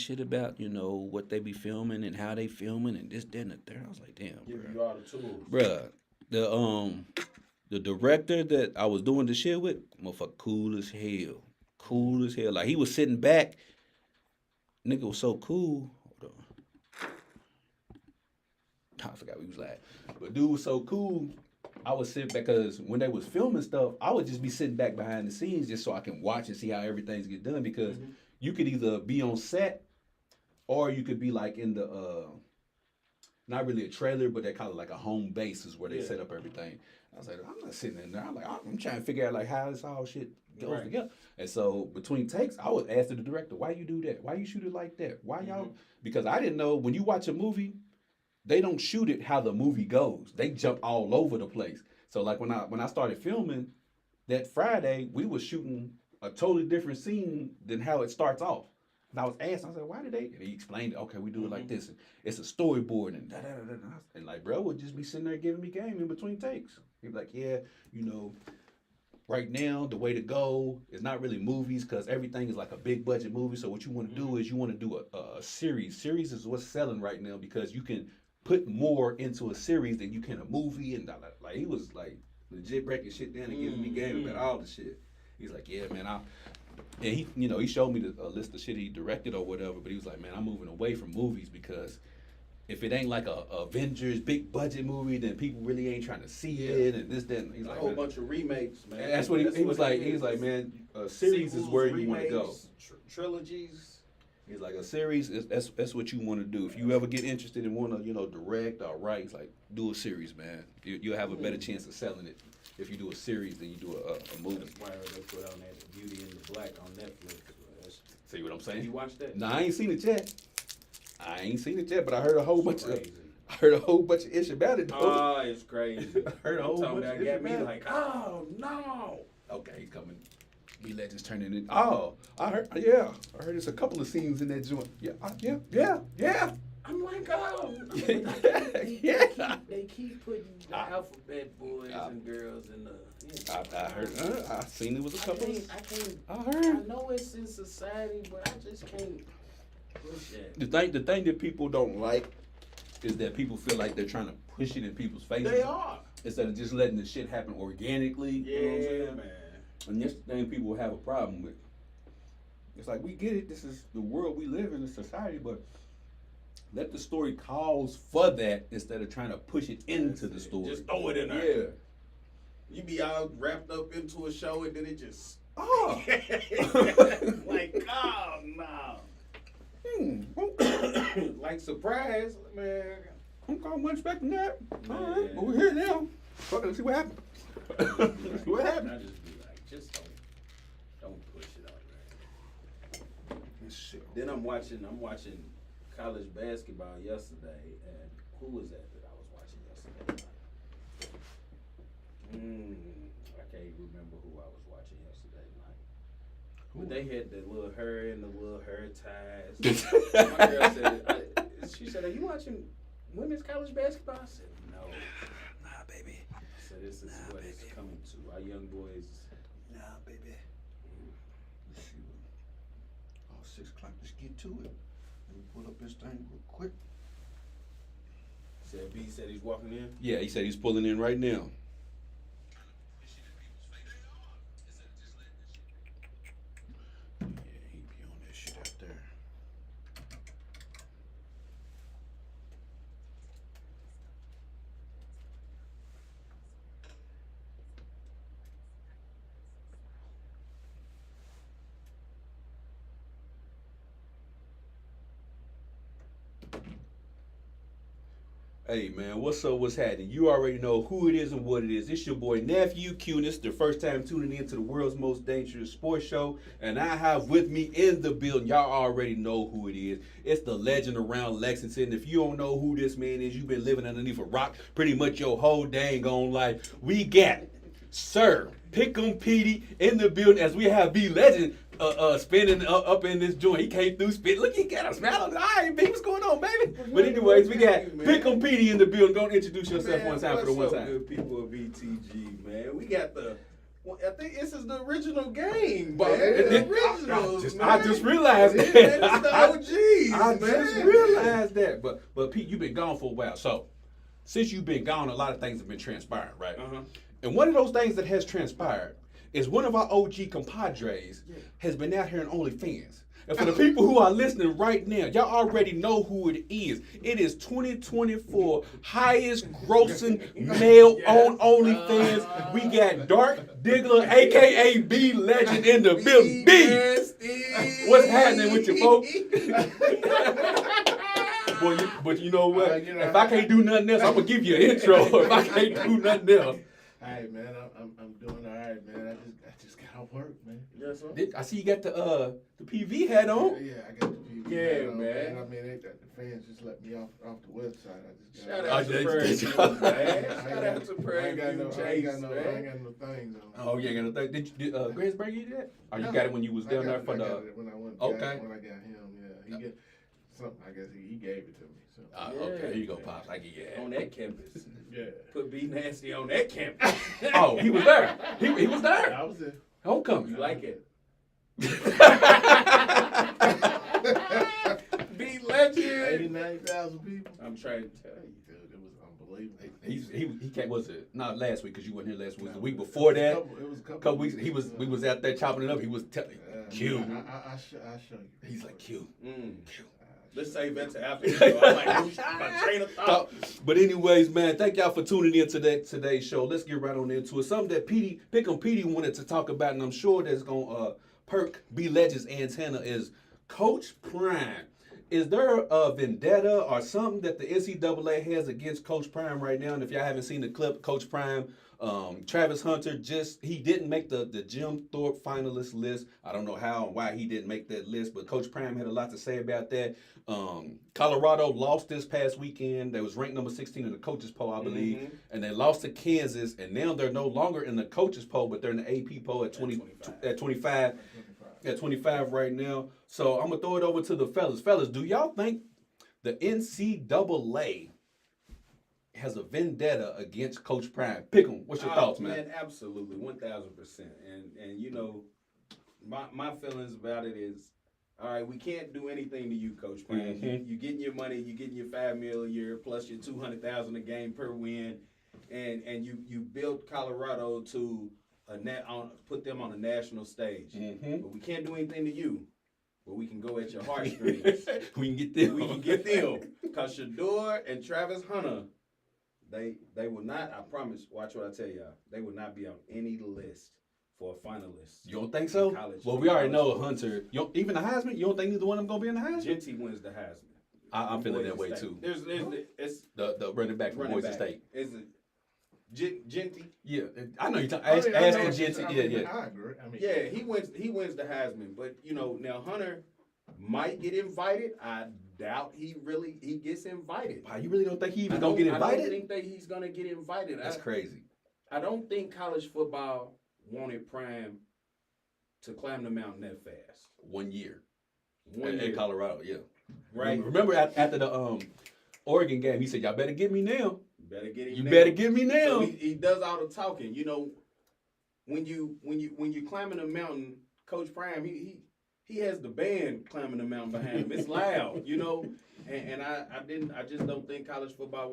shit about, what they be filming and how they filming and this, that, and the third. I was like, damn, Give bro. you all the tools. Bruh, the director that I was doing the shit with, motherfucker, cool as hell. Cool as hell. Like, he was sitting back. Nigga was so cool. Hold on. I forgot what he was like. But dude was so cool. I was sitting back because when they was filming stuff, I would just be sitting back behind the scenes just so I can watch and see how everything's get done because you could either be on set or you could be like in the not really a trailer, but they call it like a home base is where they set up everything. I was like, I'm not sitting in there. I'm trying to figure out like how this all shit goes together. And so between takes, I would ask the director, why you do that? Why you shoot it like that? Why y'all? Because I didn't know when you watch a movie, they don't shoot it how the movie goes. They jump all over the place. So like when I started filming that Friday, we were shooting a totally different scene than how it starts off. And I was asking, I said, why did they? And he explained, okay, we do it like this. And it's a storyboard and da da da da. And like, bro would just be sitting there giving me game in between takes. He'd be like, yeah, right now the way to go is not really movies because everything is like a big budget movie. So what you want to do is you want to do a series. Series is what's selling right now because you can put more into a series than you can a movie. And like he was like legit breaking shit down and giving me game about all the shit. He's like, yeah, man, and he showed me a list of shit he directed or whatever, but he was like, man, I'm moving away from movies because if it ain't like a Avengers big budget movie, then people really ain't trying to see it and this, that. And he's like, a whole bunch of remakes, man. That's what he was like. He was like, man, a series is where you want to go. Trilogies. He's like, a series that's what you want to do. If you ever get interested and want to direct or write, he's like, do a series, man. You'll have a better chance of selling it if you do a series than you do a movie. That's why they put on that Beauty and the Black on Netflix. See what I'm saying? You watched that? No, I ain't seen it yet. But I heard a whole bunch of ish about it. Oh, it's crazy. I heard a whole bunch of got me like, oh no. Okay, he's coming. Be Legends turning it. Oh, I heard there's a couple of scenes in that joint. Yeah. I'm like, oh. They keep putting the alphabet boys and girls in the. I heard. I seen it was a couple. I heard. I know it's in society, but I just can't push it. The thing that people don't like is that people feel like they're trying to push it in people's faces. They are. Instead of just letting the shit happen organically. Yeah, you know what I'm saying? man. And that's the thing people have a problem with. It's like, we get it. This is the world we live in, the society, but let the story calls for that instead of trying to push it into the story. Just throw it in there. Yeah. You be all wrapped up into a show and then it just. Oh. Like, oh, no. Like, surprise, man. I'm calling one expecting that. All right, but we're here now. Fuck it, let's see what happens. What happened? I just be like, just don't push it out there. Then I'm watching college basketball yesterday, and who was that I was watching yesterday? I can't remember who I was watching yesterday night. But they had the little hair and the little hair ties. My girl said, she said, "Are you watching women's college basketball?" I said, "No." Nah, baby. I said, "This is what it's coming to. Our young boys." Nah, baby. Let's see. Oh, 6 o'clock. Let's get to it. Let me pull up this thing real quick. Said B said he's walking in. Yeah, he said he's pulling in right now. Yeah, he be on that shit out there. Hey man, what's up? What's happening? You already know who it is and what it is. It's your boy Nephew Q. This is the first time tuning in to the world's most dangerous sports show, and I have with me in the building. Y'all already know who it is. It's the legend around Lexington. If you don't know who this man is, you've been living underneath a rock pretty much your whole dang on life. We got Sir Pick'em Petey in the building as we have B Legend spinning up in this joint. He came through spit. Look, he got a smile on his eye. B, what's going on, baby? But anyways, we got Pick'em Petey in the building. Don't introduce yourself one time for the one time. Good people of BTG, man. We got Well, I think this is the original game, But man. The original. I just realized that. It's the OGs, I man. just realized that. But Pete, you've been gone for a while. So since you've been gone, a lot of things have been transpiring, right? Uh-huh. And one of those things that has transpired is one of our OG compadres has been out here in OnlyFans. And for the people who are listening right now, y'all already know who it is. It is 2024 highest grossing male on OnlyFans. We got Dark Diggler, aka B Legend in the building. B, what's happening with you, folks? But you know what? If I can't do nothing else, I'm gonna give you an intro. If I can't do nothing else. Hey man, I'm doing all right, man. I just got off work, man. Yes, sir. I see you got the PV hat on. Yeah, I got the PV. Yeah, on, man. I mean, the fans just let me off the website. I just got Shout out to Prairie View, man. Shout out to Prairie View I ain't Chase, got no man. things on. Oh, you ain't got no thing. Did Grace bring you that? Or you got it when you was down there for I the? got it when I went. Okay. When I got him, yeah, he get something. I guess he gave it to me. So. Okay, here you go, pops. I get you On that. that campus. Yeah. Put B Nasty on that campus. Oh, he was there. He was there. I was there. Homecoming. You like it? B Legend. 90,000 people. I'm trying to tell you. Dude, it was unbelievable. He came. Was it not last week? Because you weren't here last week. Was the week before that? It was a Couple weeks. We was out there chopping it up. He was telling Q. I'll show you. He's like Q. Q. Let's save that to after the show. I like my train of thought. But anyways, man, thank y'all for tuning in to today's show. Let's get right on into it. Something that Pick'em Petey wanted to talk about, and I'm sure that's gonna perk B Legend's antenna is Coach Prime. Is there a vendetta or something that the NCAA has against Coach Prime right now? And if y'all haven't seen the clip, Coach Prime, Travis Hunter he didn't make the Jim Thorpe finalist list. I don't know how and why he didn't make that list, but Coach Prime had a lot to say about that. Colorado lost this past weekend. They was ranked number 16 in the coaches poll, I believe, and they lost to Kansas, and now they're no longer in the coaches poll, but they're in the AP poll at 25 right now. So I'm gonna throw it over to the fellas. Fellas, do y'all think the NCAA has a vendetta against Coach Prime? Pick 'em. What's your thoughts, man? Absolutely, 1,000%. And you know, my feelings about it is, all right, we can't do anything to you, Coach Prime. Mm-hmm. You getting your money, you getting your $5 million a year plus your $200,000 a game per win, and you built Colorado to put them on a national stage. Mm-hmm. But we can't do anything to you. But we can go at your heartstrings. We can get them. We can get them. Because Shador and Travis Hunter, they will not, I promise, watch what I tell y'all, they will not be on any list for a finalist. You don't think so? Well, we already know Hunter. Even the Heisman? You don't think neither one of them going to be in the Heisman? Genty wins the Heisman. I'm feeling that way, too. There's The running back from Boise State. Is it Genty? Yeah, I know you're talking. Asking Genty. Yeah. I agree. I mean, yeah, he wins the Heisman. But, you know, now Hunter might get invited. I doubt he gets invited. Wow, you really don't think he even going to get invited? I don't think that he's going to get invited. That's crazy. I don't think college football wanted Prime to climb the mountain that fast. 1 year. In in Colorado, yeah. Right. Remember after the Oregon game, he said, "Y'all better get me now. You better get me now." So he does all the talking. You know, when you climbing a mountain, Coach Prime, he has the band climbing the mountain behind him. It's loud, you know. And I just don't think college football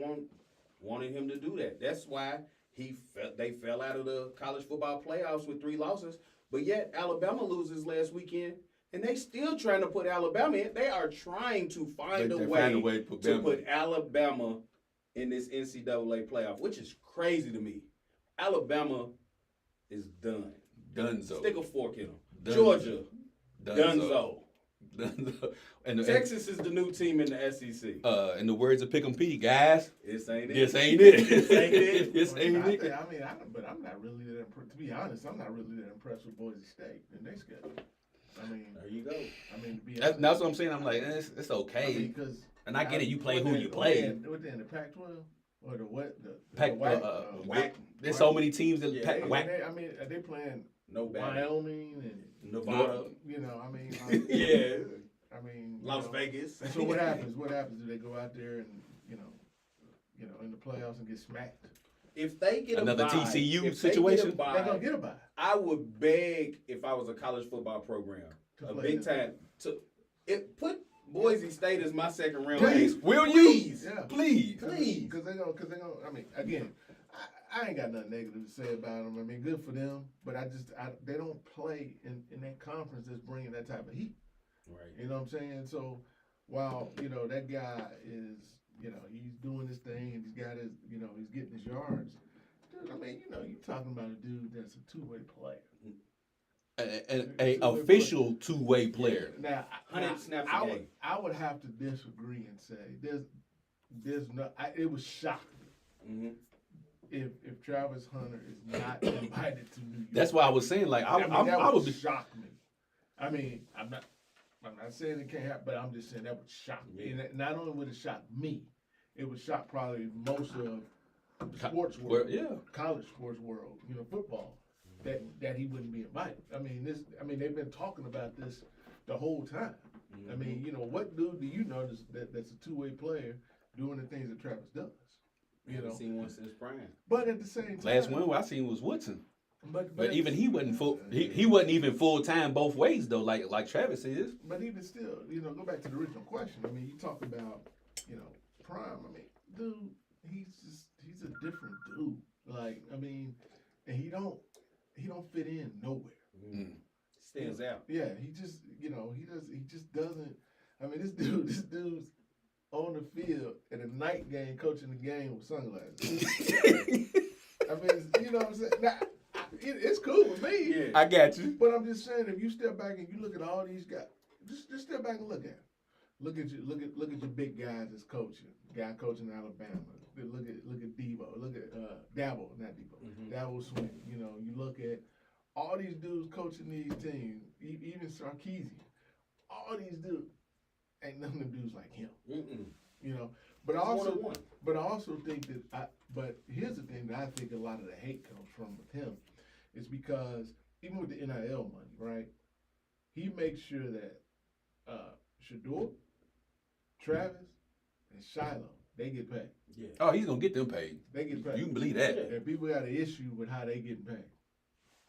wanted him to do that. That's why they fell out of the college football playoffs with 3 losses. But yet Alabama loses last weekend, and they still trying to put Alabama in. They are trying to find a way to put Alabama in this NCAA playoff, which is crazy to me. Alabama is done. Dunzo. Stick a fork in them. Dunzo. Georgia, Dunzo. And Texas is the new team in the SEC. In the words of Pick'em Petey, guys, This ain't it. this ain't it. This ain't it. This ain't it. But I'm not really that impressed. To be honest, I'm not really that impressed with Boise State and their schedule. I mean, There you go. I mean, to be honest, That's what I'm saying. I'm like, it's okay. I mean, because And I get it. You play who you play. Within the Pac-12 or the what? The Pac- WAC, WAC. There's so many teams that Yeah, whack. I mean, are they playing No bad. Wyoming and Nevada. you know? I mean, Yeah. I mean, Las Vegas. So what happens? What happens? Do they go out there and you know, in the playoffs and get smacked? If they get another a bye, TCU if situation, they get a They're bye, gonna get a bye. I would beg if I was a college football program, To a play big them. time, to put Boise State as my second round. please, pick. will you? Please. Yeah. Please. Because they're gonna. I mean, again, I ain't got nothing negative to say about them. I mean, good for them, but they don't play in that conference that's bringing that type of heat. Right. You know what I'm saying? So while that guy is, he's doing his thing and he's got his, he's getting his yards. Dude, I mean, you're talking about a dude that's a two-way player. A official two-way player. Now, 100 snaps a game. I would have to disagree and say there's no. It would shock me if Travis Hunter is not invited to New York. That's why I was saying, like, that I would would shock me. I mean, I'm not saying it can't happen, but I'm just saying that would shock me. And not only would it shock me, it would shock probably most of the sports world, college sports world, football, that he wouldn't be invited. I mean, they've been talking about this the whole time. Mm-hmm. I mean, what dude do you notice that's a two-way player doing the things that Travis does? I haven't seen one since prime. But at the same time, last one I seen was Woodson. But even he wasn't full. He wasn't even full time both ways though, like Travis is. But even still, go back to the original question. I mean, you talk about, prime. I mean, dude, he's a different dude. Like, I mean, and he don't fit in nowhere. Mm. Stands out. Yeah, he just doesn't. I mean, this dude's on the field at a night game coaching the game with sunglasses. I mean, you know what I'm saying? Now, it's cool with me. Yeah. I got you. But I'm just saying, if you step back and you look at all these guys, just step back and look at them. Look at your big guys that's coaching. Guy coaching Alabama. Look at Debo. Look at Dabo, not Debo. Mm-hmm. Dabo Swing. You look at all these dudes coaching these teams. Even Sarkisian. All these dudes, ain't none of them dudes like him. Mm-mm. But I also think that but here's the thing that I think a lot of the hate comes from with him is because even with the NIL money, right? He makes sure that Shador, Travis, and Shiloh, they get paid. Yeah. Oh, he's gonna get them paid. They get paid. You can believe that. And people got an issue with how they getting paid.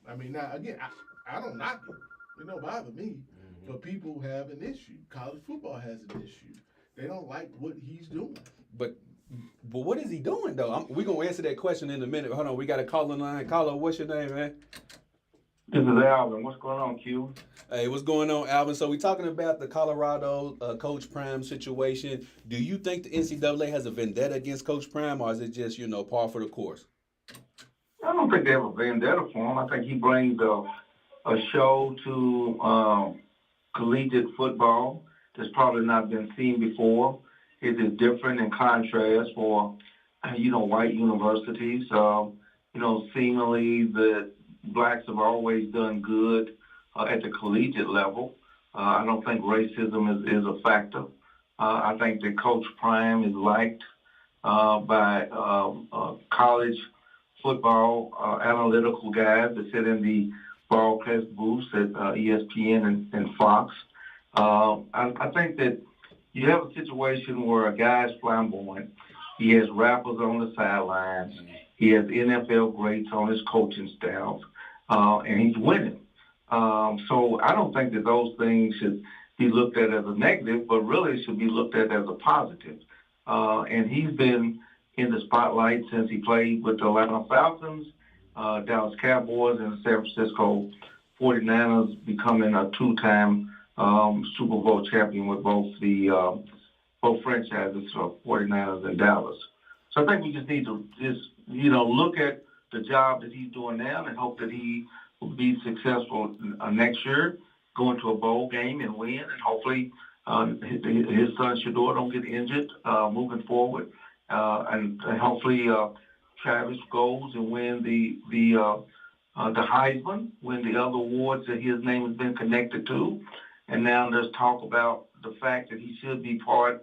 I mean, now again, I don't knock it. It don't bother me. Mm-hmm. But people have an issue. College football has an issue. They don't like what he's doing. But what is he doing though? We're gonna answer that question in a minute. Hold on, we got a caller line. Caller, what's your name, man? This is Alvin. What's going on, Q? Hey, what's going on, Alvin? So we're talking about the Colorado Coach Prime situation. Do you think the NCAA has a vendetta against Coach Prime, or is it just, par for the course? I don't think they have a vendetta for him. I think he brings a show to collegiate football that's probably not been seen before. It is different in contrast for, white universities. Seemingly the blacks have always done good at the collegiate level. I don't think racism is a factor. I think that Coach Prime is liked by college football analytical guys that sit in the broadcast booths at ESPN and Fox. I think that you have a situation where a guy is flamboyant. He has rappers on the sidelines. He has NFL greats on his coaching staff, and he's winning. So I don't think that those things should be looked at as a negative, but really should be looked at as a positive. And he's been in the spotlight since he played with the Atlanta Falcons, Dallas Cowboys, and the San Francisco 49ers, becoming a two-time Super Bowl champion with both franchises, 49ers and Dallas. So I think we just need to look at the job that he's doing now and hope that he will be successful next year, go into a bowl game and win, and hopefully his son Shador don't get injured moving forward, and hopefully Travis goes and win the Heisman, win the other awards that his name has been connected to, and now there's talk about the fact that he should be part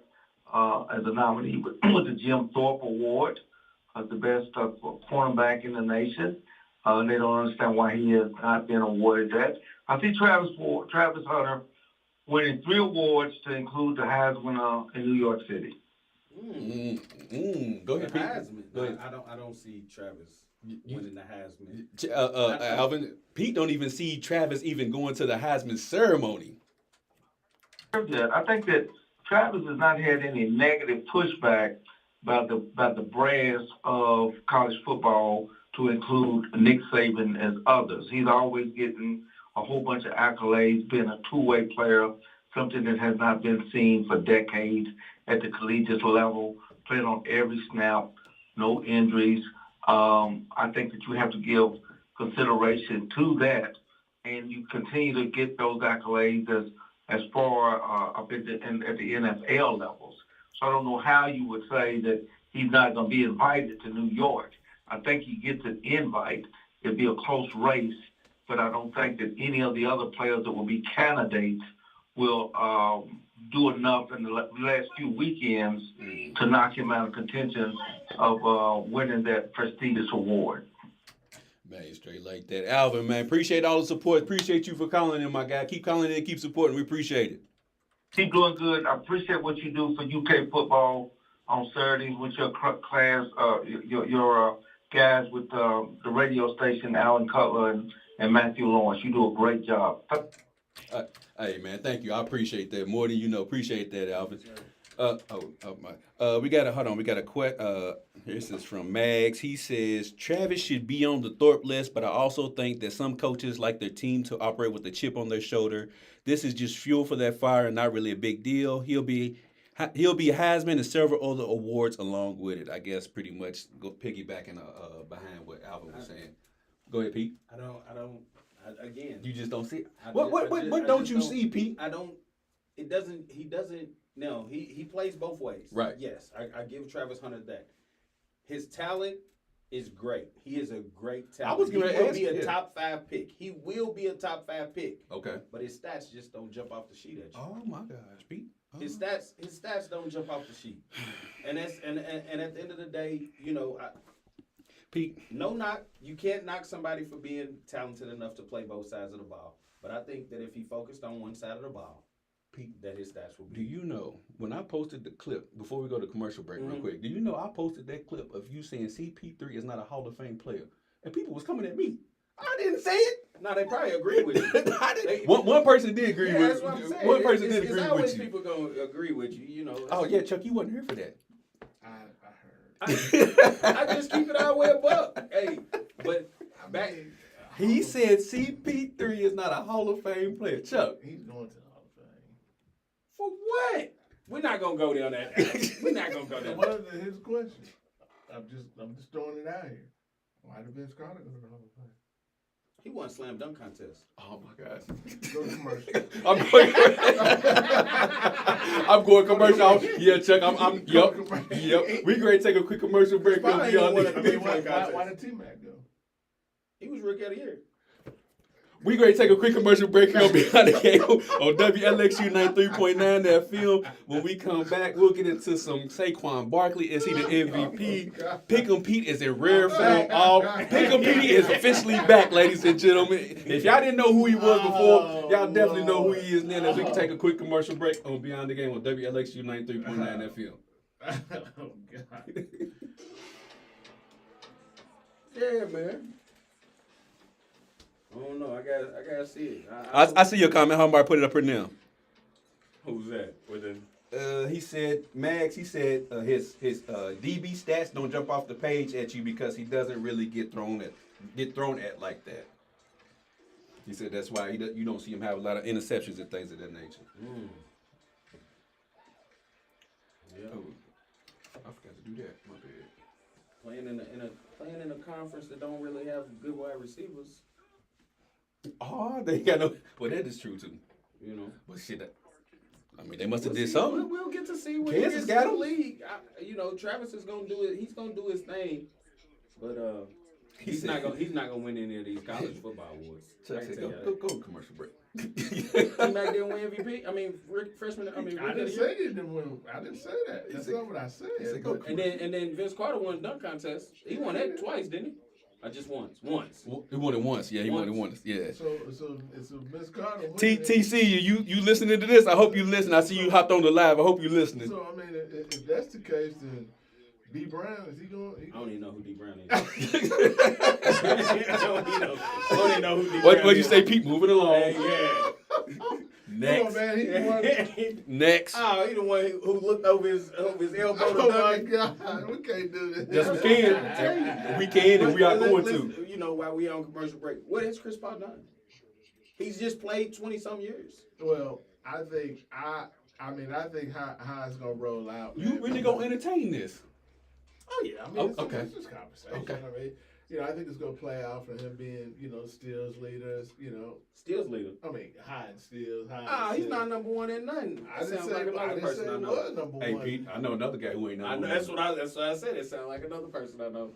as a nominee with the Jim Thorpe Award, the best cornerback in the nation. They don't understand why he has not been awarded that. I see Travis Hunter winning 3 awards to include the Heisman in New York City. Go ahead, The Pete. Heisman. Go ahead. I don't see Travis winning the Heisman. Alvin, Pete don't even see Travis even going to the Heisman ceremony. I think that Travis has not had any negative pushback by the brass of college football, to include Nick Saban as others. He's always getting a whole bunch of accolades, being a two-way player, something that has not been seen for decades at the collegiate level, playing on every snap, no injuries. I think that you have to give consideration to that, and you continue to get those accolades as far up at the NFL levels. So I don't know how you would say that he's not going to be invited to New York. I think he gets an invite. It'll be a close race, but I don't think that any of the other players that will be candidates will do enough in the last few weekends to knock him out of contention of winning that prestigious award. Man, straight like that. Alvin, man, appreciate all the support. Appreciate you for calling in, my guy. Keep calling in, keep supporting. We appreciate it. Keep doing good. I appreciate what you do for UK football on Saturdays with your class, your guys with the radio station, Alan Cutler and Matthew Lawrence. You do a great job. Hey, man, thank you. I appreciate that more than you know. Appreciate that, Alvin. We got a this is from Mags. He says Travis should be on the Thorpe list, but I also think that some coaches like their team to operate with a chip on their shoulder. This is just fuel for that fire and not really a big deal. He'll be Heisman and several other awards along with it. I guess pretty much go piggybacking behind what Alvin was saying. Go ahead, Pete. Again, You just don't see it. What don't you see, Pete? He doesn't. No, he plays both ways. Right. Yes, I give Travis Hunter that. His talent is great. He is a great talent. He will be a top 5 pick. He will be a top 5 pick. Okay. But his stats just don't jump off the sheet at you. Oh my gosh, Pete. Oh. His stats don't jump off the sheet. And at the end of the day, Pete. No knock. You can't knock somebody for being talented enough to play both sides of the ball. But I think that if he focused on one side of the ball, Pete, that his stats will be. Do you know, when I posted the clip, before we go to commercial break real quick, do you know I posted that clip of you saying CP3 is not a Hall of Fame player? And people was coming at me. I didn't say it. No, they probably agree with you. One person did agree with you. That's what I'm saying. One person did agree it's always with you. People going to agree with you, you know. Oh, yeah, Chuck, you wasn't here for that. I heard. I just keep it all the way above. Hey, but back. He said CP3 is not a Hall of Fame player. Chuck. He's going to the Hall of Fame. For what? We're not gonna go down that. We're not gonna go down. What is his question? I'm just throwing it out here. Why did Vince Carter go to the Hall of Fame? He won slam dunk contest. Oh my gosh. Go to commercial. I'm going commercial. Yeah, Chuck. Yep. We going to take a quick commercial break. Why did T-Mac go? He was rookie of the year. We going to take a quick commercial break here on Behind the Game on WLXU 93.9 FM. When we come back, we'll get into some Saquon Barkley. Is he the MVP? Pick'em Pete is in rare form. Pick'em Pete is officially back, ladies and gentlemen. If y'all didn't know who he was before, y'all definitely know who he is now. As we can take a quick commercial break on Beyond the Game on WLXU 93.9 FM. Oh, God. Yeah, man. I don't know. I gotta see it. I see your comment. How about I put it up here now? Who's that? He said, Max, his DB stats don't jump off the page at you because he doesn't really get thrown at like that. He said that's why you don't see him have a lot of interceptions and things of that nature. Yeah. Oh, I forgot to do that. My bad. Playing in a conference that don't really have good wide receivers. Oh, they got no. Well, that is true too. You know. But shit, they must have did something. We'll get to see when he gets to the league. Travis is gonna do it. He's gonna do his thing, but he's not gonna win any of these college football awards. Chuck said, go commercial break. T-Mac didn't win MVP. I mean, freshman. I didn't say he didn't win. I didn't say that. That's not what I said. And then Vince Carter won dunk contest. He won that twice, didn't he? Just once. He won it once. Yeah, he won it once. Yeah. So it's a Miss Carter. TC, you listening to this? I hope you listen. I see you hopped on the live. I hope you listening. So I mean, if that's the case, then D Brown is he going? I don't even know who D Brown is. I don't even know who D Brown is. What you say, Pete? Moving along. Yeah. Next. Come on, man. He's the one. Next. Oh, he the one who looked over his elbow. Oh my God, we can't do this. Yes, we can. We can, and we are going to. You know, while we on commercial break, what has Chris Paul done? He's just played 20-some years. Well, I think how it's gonna roll out. You really gonna entertain this? Oh yeah, I mean, okay. It's just conversation. Okay. I mean, I think it's gonna play out for him being, steals leaders. Steals leader. I mean, high in steals. He's not number one in nothing. I didn't say he was number one. Hey, Pete, I know another guy who ain't number one. That's what I said. It sounds like another person I know.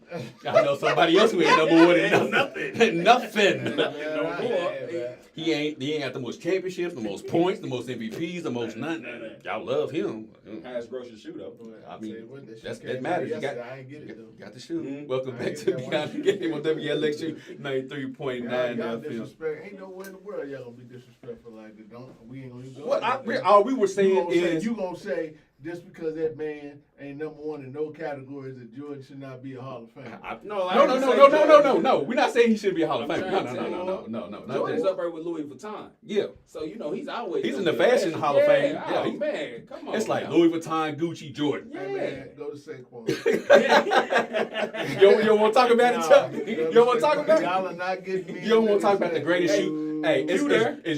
I know somebody else who ain't number one in nothing. Nothing. Man, He ain't got the most championships, the most points, the most MVPs, the most nothing. Y'all love him. Highest grocery shooter. I mean, that came matters. out yesterday. I ain't get it though. Got the shoe. Mm-hmm. Welcome back to Beyond the Game on WLXU 93.9 Y'all FM. disrespect. Ain't nowhere in the world y'all gonna be disrespectful like that. We ain't gonna even go. What all we were saying is you gonna say just because that man ain't number one in no categories that Jordan should not be a Hall of Famer. No. We're not saying he should be a Hall of Famer. No. Jordan's up there with Louis Vuitton. Yeah. So he's always in the fashion Hall of Fame. Yeah, man, come on. It's like Louis Vuitton, Gucci, Jordan. Hey man, go to Saquon. You don't want to talk about it, Chuck? You don't want to talk about it? Y'all are not getting me. You don't want to talk about the greatest shoe. Hey, it's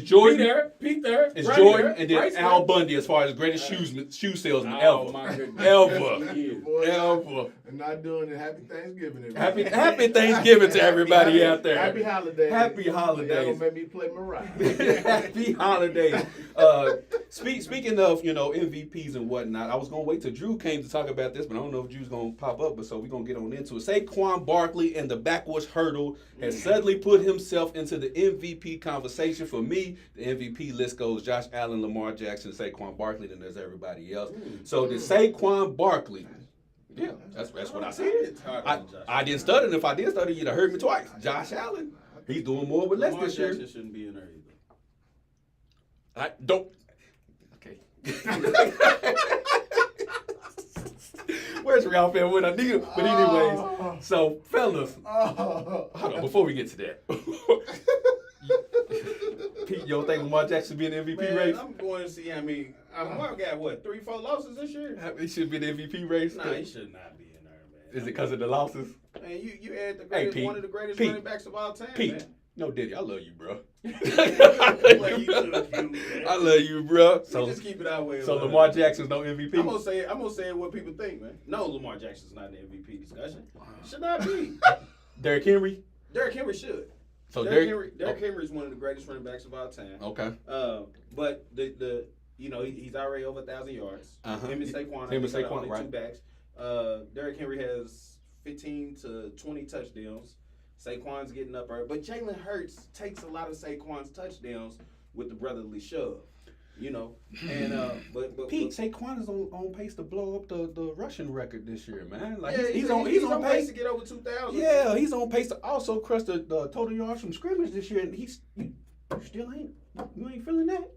Jordan. Peat there. It's right Jordan, there, and then right Al there. Bundy as far as greatest shoe salesman Oh, my goodness. ever. And not doing it. Happy Thanksgiving, everybody. Happy Thanksgiving to everybody out there. Happy holidays. Happy Y'all holidays. gonna make me play Mariah. Happy holidays. Speaking of MVPs and whatnot, I was gonna wait till Drew came to talk about this, but I don't know if Drew's gonna pop up. But so we're gonna get on into it. Saquon Barkley and the backwards hurdle has suddenly put himself into the MVP conversation. For me, the MVP list goes Josh Allen, Lamar Jackson, Saquon Barkley, then there's everybody else. So the Saquon Barkley. Yeah, that's what I said. I didn't stutter, and if I did stutter, you'd have heard me twice. Josh Allen, he's doing more with less this year. Lamar Jackson shouldn't be in there either. I don't. Okay. Where's Ralph at when I need him? But anyways, so fellas, hold on, before we get to that. Pete, you don't think Lamar Jackson should be in the MVP race? I'm going to see. Lamar got what, 3-4 losses this year? He should be in the MVP race? Nah, he should not be in there, man. Is it because of the losses? Man, you had the greatest, Pete, one of the greatest Pete, running backs of all time, Pete, man. no, Diddy, I love you, bro. I I love you, bro. So just keep it our way. So Lamar Jackson's no MVP. I'm gonna say what people think, man. No, Lamar Jackson's not in the MVP discussion. Should not be. Derrick Henry. Derrick Henry should. So Derrick Henry is one of the greatest running backs of all time. Okay. But he's already over 1,000 yards. Him and Saquon. Right. Two backs. Derrick Henry has 15 to 20 touchdowns. Saquon's getting up there, but Jalen Hurts takes a lot of Saquon's touchdowns with the brotherly shove, And but Pete, Saquon is on pace to blow up the rushing record this year, man. Like yeah, he's on pace to get over 2,000. Yeah, he's on pace to also crush the total yards from scrimmage this year, and you still ain't feeling that?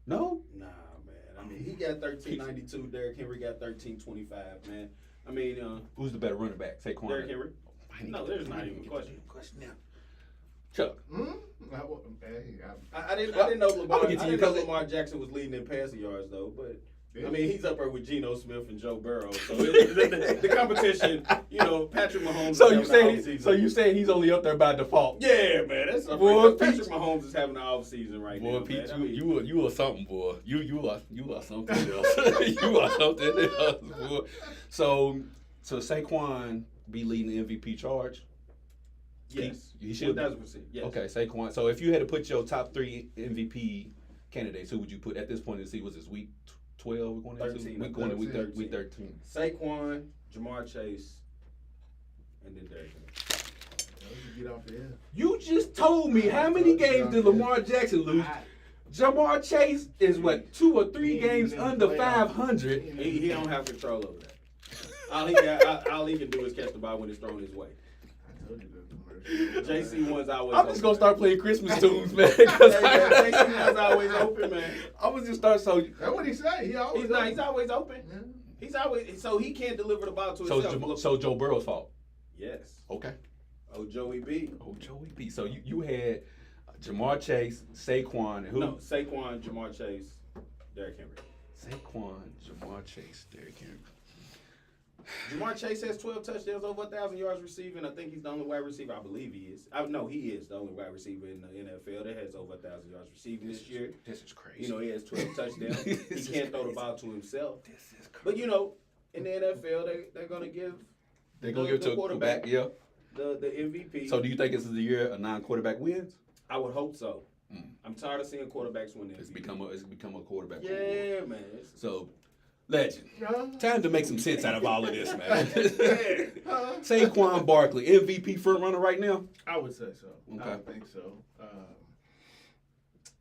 No. Nah, man. He got 1392. Derrick Henry got 1325. Man. Who's the better running back, Saquon? Derrick Henry. No, there's not even a question. Now, Chuck. I didn't know Lamar Jackson was leading in passing yards though, but he's up there with Geno Smith and Joe Burrow. So the competition, Patrick Mahomes. So you saying he's only up there by default? Yeah, man. That's Patrick Mahomes is having an off season right now. Boy, Pete, you are something, boy. You are something else. You are something else, boy. So Saquon be leading the MVP charge? Yes. He should. 1,000%. Yes. Okay, Saquon. So if you had to put your top 3 MVP candidates, who would you put at this point in the season? Was this week 12? We're going 13. We're going to week 13. Saquon, Jamar Chase, and then Derrick Henry. You just told me how many games did Lamar Jackson lose? Jamar Chase is 2 or 3 games under 500. He don't have control over that. All he can do is catch the ball when it's thrown his way. told you the commercial. JC1's always. I'm just gonna start playing Christmas tunes, man. JC1's always open, man. I'm gonna just start so. That's what he say. He always. He's always open. Yeah. He's always so he can't deliver the ball to himself. So Joe Burrow's fault. Yes. Okay. Oh, Joey B. Oh, Joey B. So you had Jamar Chase, Saquon, and who? No, Saquon, Jamar Chase, Derrick Henry. Saquon, Jamar Chase, Derrick Henry. Jamar Chase has 12 touchdowns, over 1,000 yards receiving. I think he's the only wide receiver. I believe he is. No, he is the only wide receiver in the NFL that has over 1,000 yards receiving this year. This is crazy. You know, he has 12 touchdowns. He can't throw the ball to himself. This is crazy. But, you know, in the NFL, they're going to give it to a quarterback, yeah. The MVP. So do you think this is the year a non-quarterback wins? I would hope so. I'm tired of seeing quarterbacks win the MVP. It's become a quarterback. Yeah, man. So, legend. Time to make some sense out of all of this, man. Huh? Saquon Barkley, MVP front runner right now? I would say so. Okay. I would think so.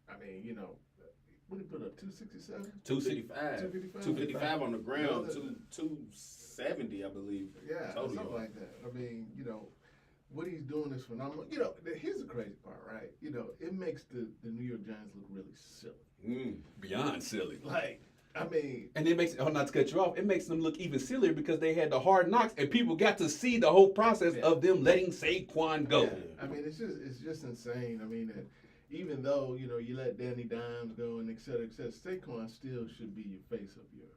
I mean, you know, what did he put up? 267? 255. 255 on the ground. 270, I believe. Yeah, Totally. something like that. I mean, you know, what he's doing is phenomenal. You know, here's the crazy part, right? You know, it makes the New York Giants look really silly. Beyond silly. Like, I mean, And it makes, not to cut you off, it makes them look even sillier because they had the hard knocks and people got to see the whole process of them letting Saquon go. yeah, I mean, it's just insane. I mean, that even though, you know, you let Danny Dimes go and et cetera, Saquon still should be your face of your,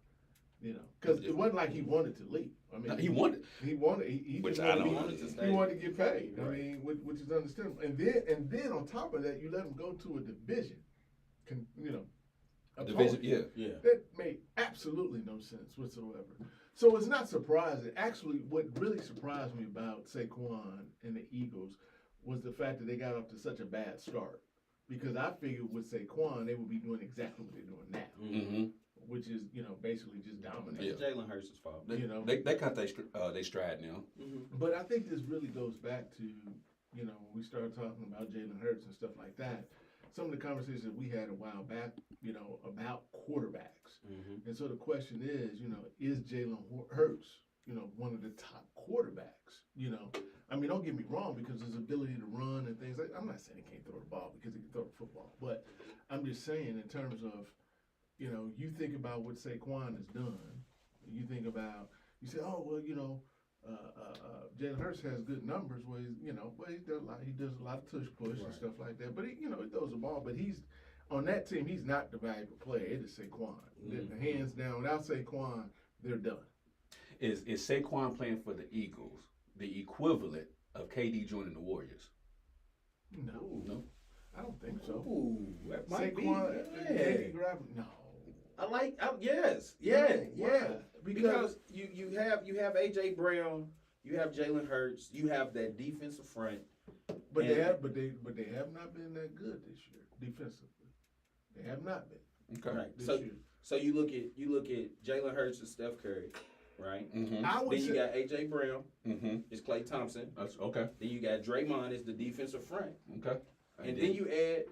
you know, because it wasn't like he wanted to leave. I mean, He wanted. He wanted. He Which just I wanted don't to understand. He wanted to get paid. Right. I mean, which is understandable. And then on top of that, you let him go to a division. You know, Division, opponent. yeah. That made absolutely no sense whatsoever. So it's not surprising. Actually, what really surprised me about Saquon and the Eagles was the fact that they got off to such a bad start. Because I figured with Saquon, they would be doing exactly what they're doing now, Mm-hmm. which is, you know, basically just dominating. It's Jalen Hurts' fault. They, You know. they got they stride now. But I think this really goes back to, you know, when we started talking about Jalen Hurts and stuff like that, some of the conversations that we had a while back, you know, about quarterbacks. And so the question is, you know, is Jalen Hurts, you know, one of the top quarterbacks? You know, I mean, don't get me wrong, because his ability to run and things like I'm not saying he can't throw the ball because he can throw the football, but I'm just saying in terms of, you know, you think about what Saquon has done. You think about, you say, oh, well, you know, Jalen Hurts has good numbers where he's, you know, he does a lot of tush push and stuff like that. But he, you know, he throws the ball. But he's on that team. He's not the valuable player. It is Saquon. The hands down. Without Saquon, they're done. Is Saquon playing for the Eagles the equivalent of KD joining the Warriors? No, I don't think so. Ooh, that might Saquon, be. KD grabbing, no. Yes. Why? Because you have AJ Brown, you have Jalen Hurts, you have that defensive front. But they have not been that good this year defensively. They have not been. Okay. Right. This So year. so you look at Jalen Hurts and Steph Curry, right? Mm-hmm. I would Then you say, got AJ Brown, Mm-hmm. it's Klay Thompson. That's okay. Then you got Draymond as the defensive front, Okay. and then you add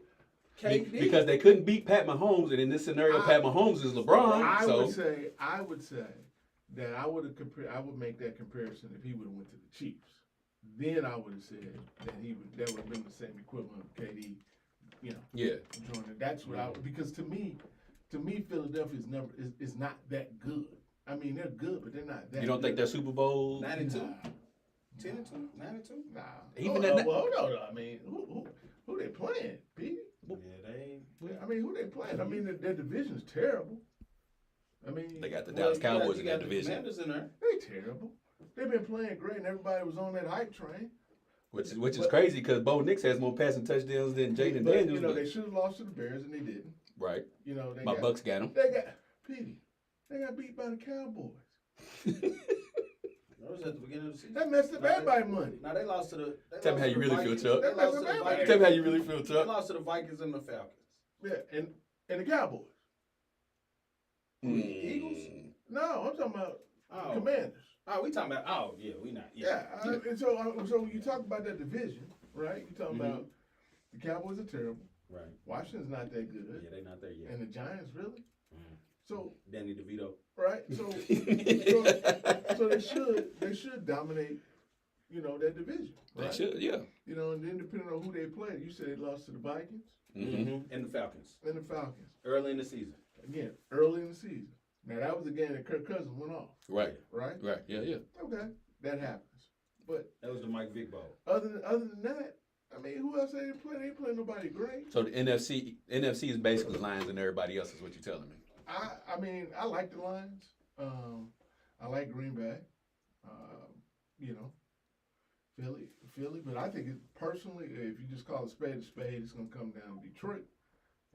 KD. Because they couldn't beat Pat Mahomes, and in this scenario, Pat Mahomes is LeBron. I so would say that I would make that comparison if he would have went to the Chiefs. Then I would have said that would have been the same equivalent of KD, you know. yeah. Joining. That's what I would, because to me Philadelphia's number is not that good. I mean, they're good, but they're not that. You don't good. think they're Super Bowl? 92, Nah. 10 and 2, 9 and 2. Nah. Even Hold at on, hold on. I mean, who they playing, Pete? Yeah, they. I mean, who they playing? I mean, their division's terrible. I mean, They got the Dallas Cowboys you in got that the division, Commanders in there. they terrible. They've been playing great, and everybody was on that hype train. which is crazy because Bo Nix has more passing touchdowns than Jaden But, Daniels. you know, but- they should have lost to the Bears, and they didn't. right. You know, My Bucks got him. They got Petey. They got beat by the Cowboys. That was at the beginning of the season. That messed up everybody's money. Now they lost to the. Tell me how you really feel, Chuck. That messed up everybody's Tell me how you really feel, They Chuck. lost to the Vikings and the Falcons. Yeah, and the Cowboys. Eagles? No, I'm talking about Oh. Commanders. Oh, we talking about. Oh, yeah, we not. Yeah, and so when you talk about that division, right? You talking about the Cowboys are terrible. Right. Washington's not that good, Yeah, they not there yet. and the Giants really. So Danny DeVito. right, so they should dominate that division. Right? They should, yeah. And then depending on who they played, you said they lost to the Vikings and the Falcons. Early in the season. Again, early in the season. Now that was the game that Kirk Cousins went off. Right. Right. Yeah. Okay, that happens. But that was the Mike Vick ball. Other than that, I mean, who else they didn't play? They ain't playing nobody great. So the NFC is basically Lions and everybody else is what you're telling me. I mean, I like the Lions. I like Green Bay. Philly. But I think personally, if you just call a spade, it's going to come down to Detroit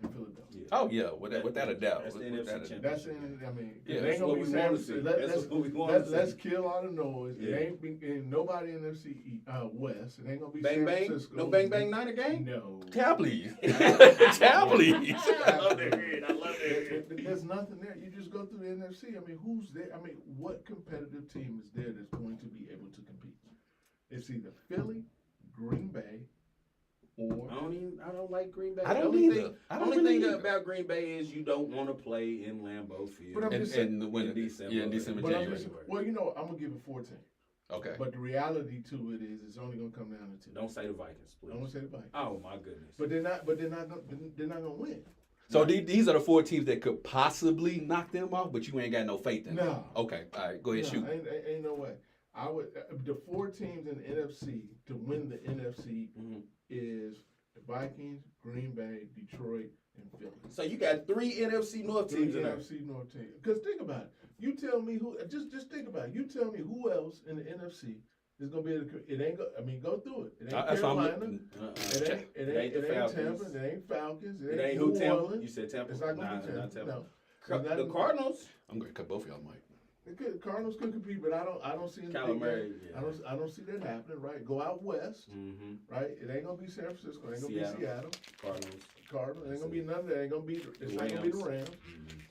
and Philadelphia. Yeah. Oh yeah, without a doubt. That's the NFC championship. That's I mean, yeah, it ain't gonna be San Francisco. Let's kill all the noise. Yeah. It ain't and nobody in NFC West. It ain't gonna be San Francisco. No bang Niner game. No. Child, please. Child, please. I love that. There's nothing there. You just go through the NFC. I mean, who's there? I mean, what competitive team is there that's going to be able to compete? It's either Philly, Green Bay, or I don't like Green Bay. I don't either. The only thing about Green Bay is you don't want to play in Lambeau Field. But I'm just saying, in December. Yeah, in December, January. Well, I'm gonna give it 14. Okay. But the reality to it is, it's only gonna come down to 2. Don't say the Vikings, please. Don't say the Vikings. Oh my goodness. But they're not gonna win. So these are the 4 teams that could possibly knock them off, but you ain't got no faith in them. No. Okay. All right. Go ahead, shoot. Ain't no way. I would the 4 teams in the NFC to win the NFC is the Vikings, Green Bay, Detroit, and Philly. So you got 3 NFC North teams in there. NFC North teams. Because think about it. You tell me who. Just think about it. You tell me who else in the NFC is gonna be able to. It ain't. I mean, go through it. It ain't Carolina. It ain't Tampa. It ain't Falcons. It ain't who Tampa. Orleans. You said Tampa. It's not gonna be Tampa. No. The Cardinals. I'm gonna cut both of y'all, Mike. The Cardinals could compete, but I don't see anything. I don't see that happening. Right, go out west. Right, it ain't gonna be San Francisco. It ain't gonna be Seattle. Cardinals. It ain't gonna be none of that. It ain't gonna be. It's not gonna be the Rams.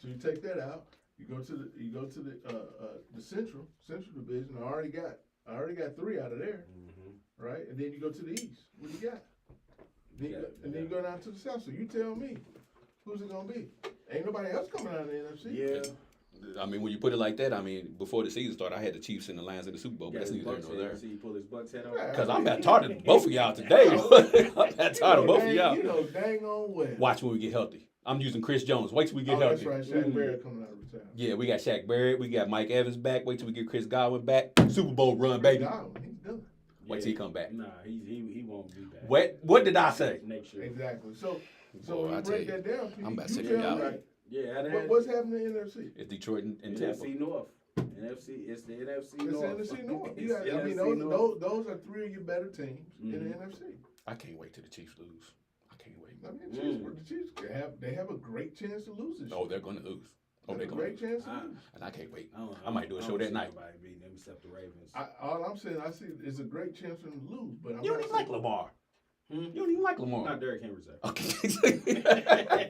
So you take that out. You go to the Central Division. I already got 3 out of there. Right, and then you go to the East. What do you got? And then you go down to the South. So you tell me, who's it gonna be? Ain't nobody else coming out of the NFC. Yeah. I mean, when you put it like that, I mean, before the season started, I had the Chiefs and the Lions in the Super Bowl, but that's neither here nor there. See you pull his Bucks head on. Because I'm not tired of both of y'all today. I'm not tired of both of y'all. Dang on well. Watch when we get healthy. I'm using Chris Jones. Wait till we get healthy. That's right. Shaq Barrett coming out of retirement. Yeah, we got Shaq Barrett. We got Mike Evans back. Wait till we get Chris Godwin back. Super Bowl run, baby. He's done. Wait till he come back. Nah, he won't be back. What did I say? Next year. Exactly. So Boy, when you break that down, I'm about to you say tell y'all. me, Yeah, what's happening in the NFC? It's Detroit and Tampa. NFC North. It's the NFC North. It's the NFC North. It's the NFC North. Those are 3 of your better teams in the NFC. I can't wait till the Chiefs lose. I can't wait. I mean, the Chiefs have a great chance to lose this year. Oh, they're going to lose. Oh, they're going to lose. Chance to lose. And I can't wait. I might do a show that night. Nobody beating them except the Ravens. All I'm saying, I see it's a great chance for them to lose, but You don't even like Lamar. You don't even like Lamar. Not Derrick Henry. Okay.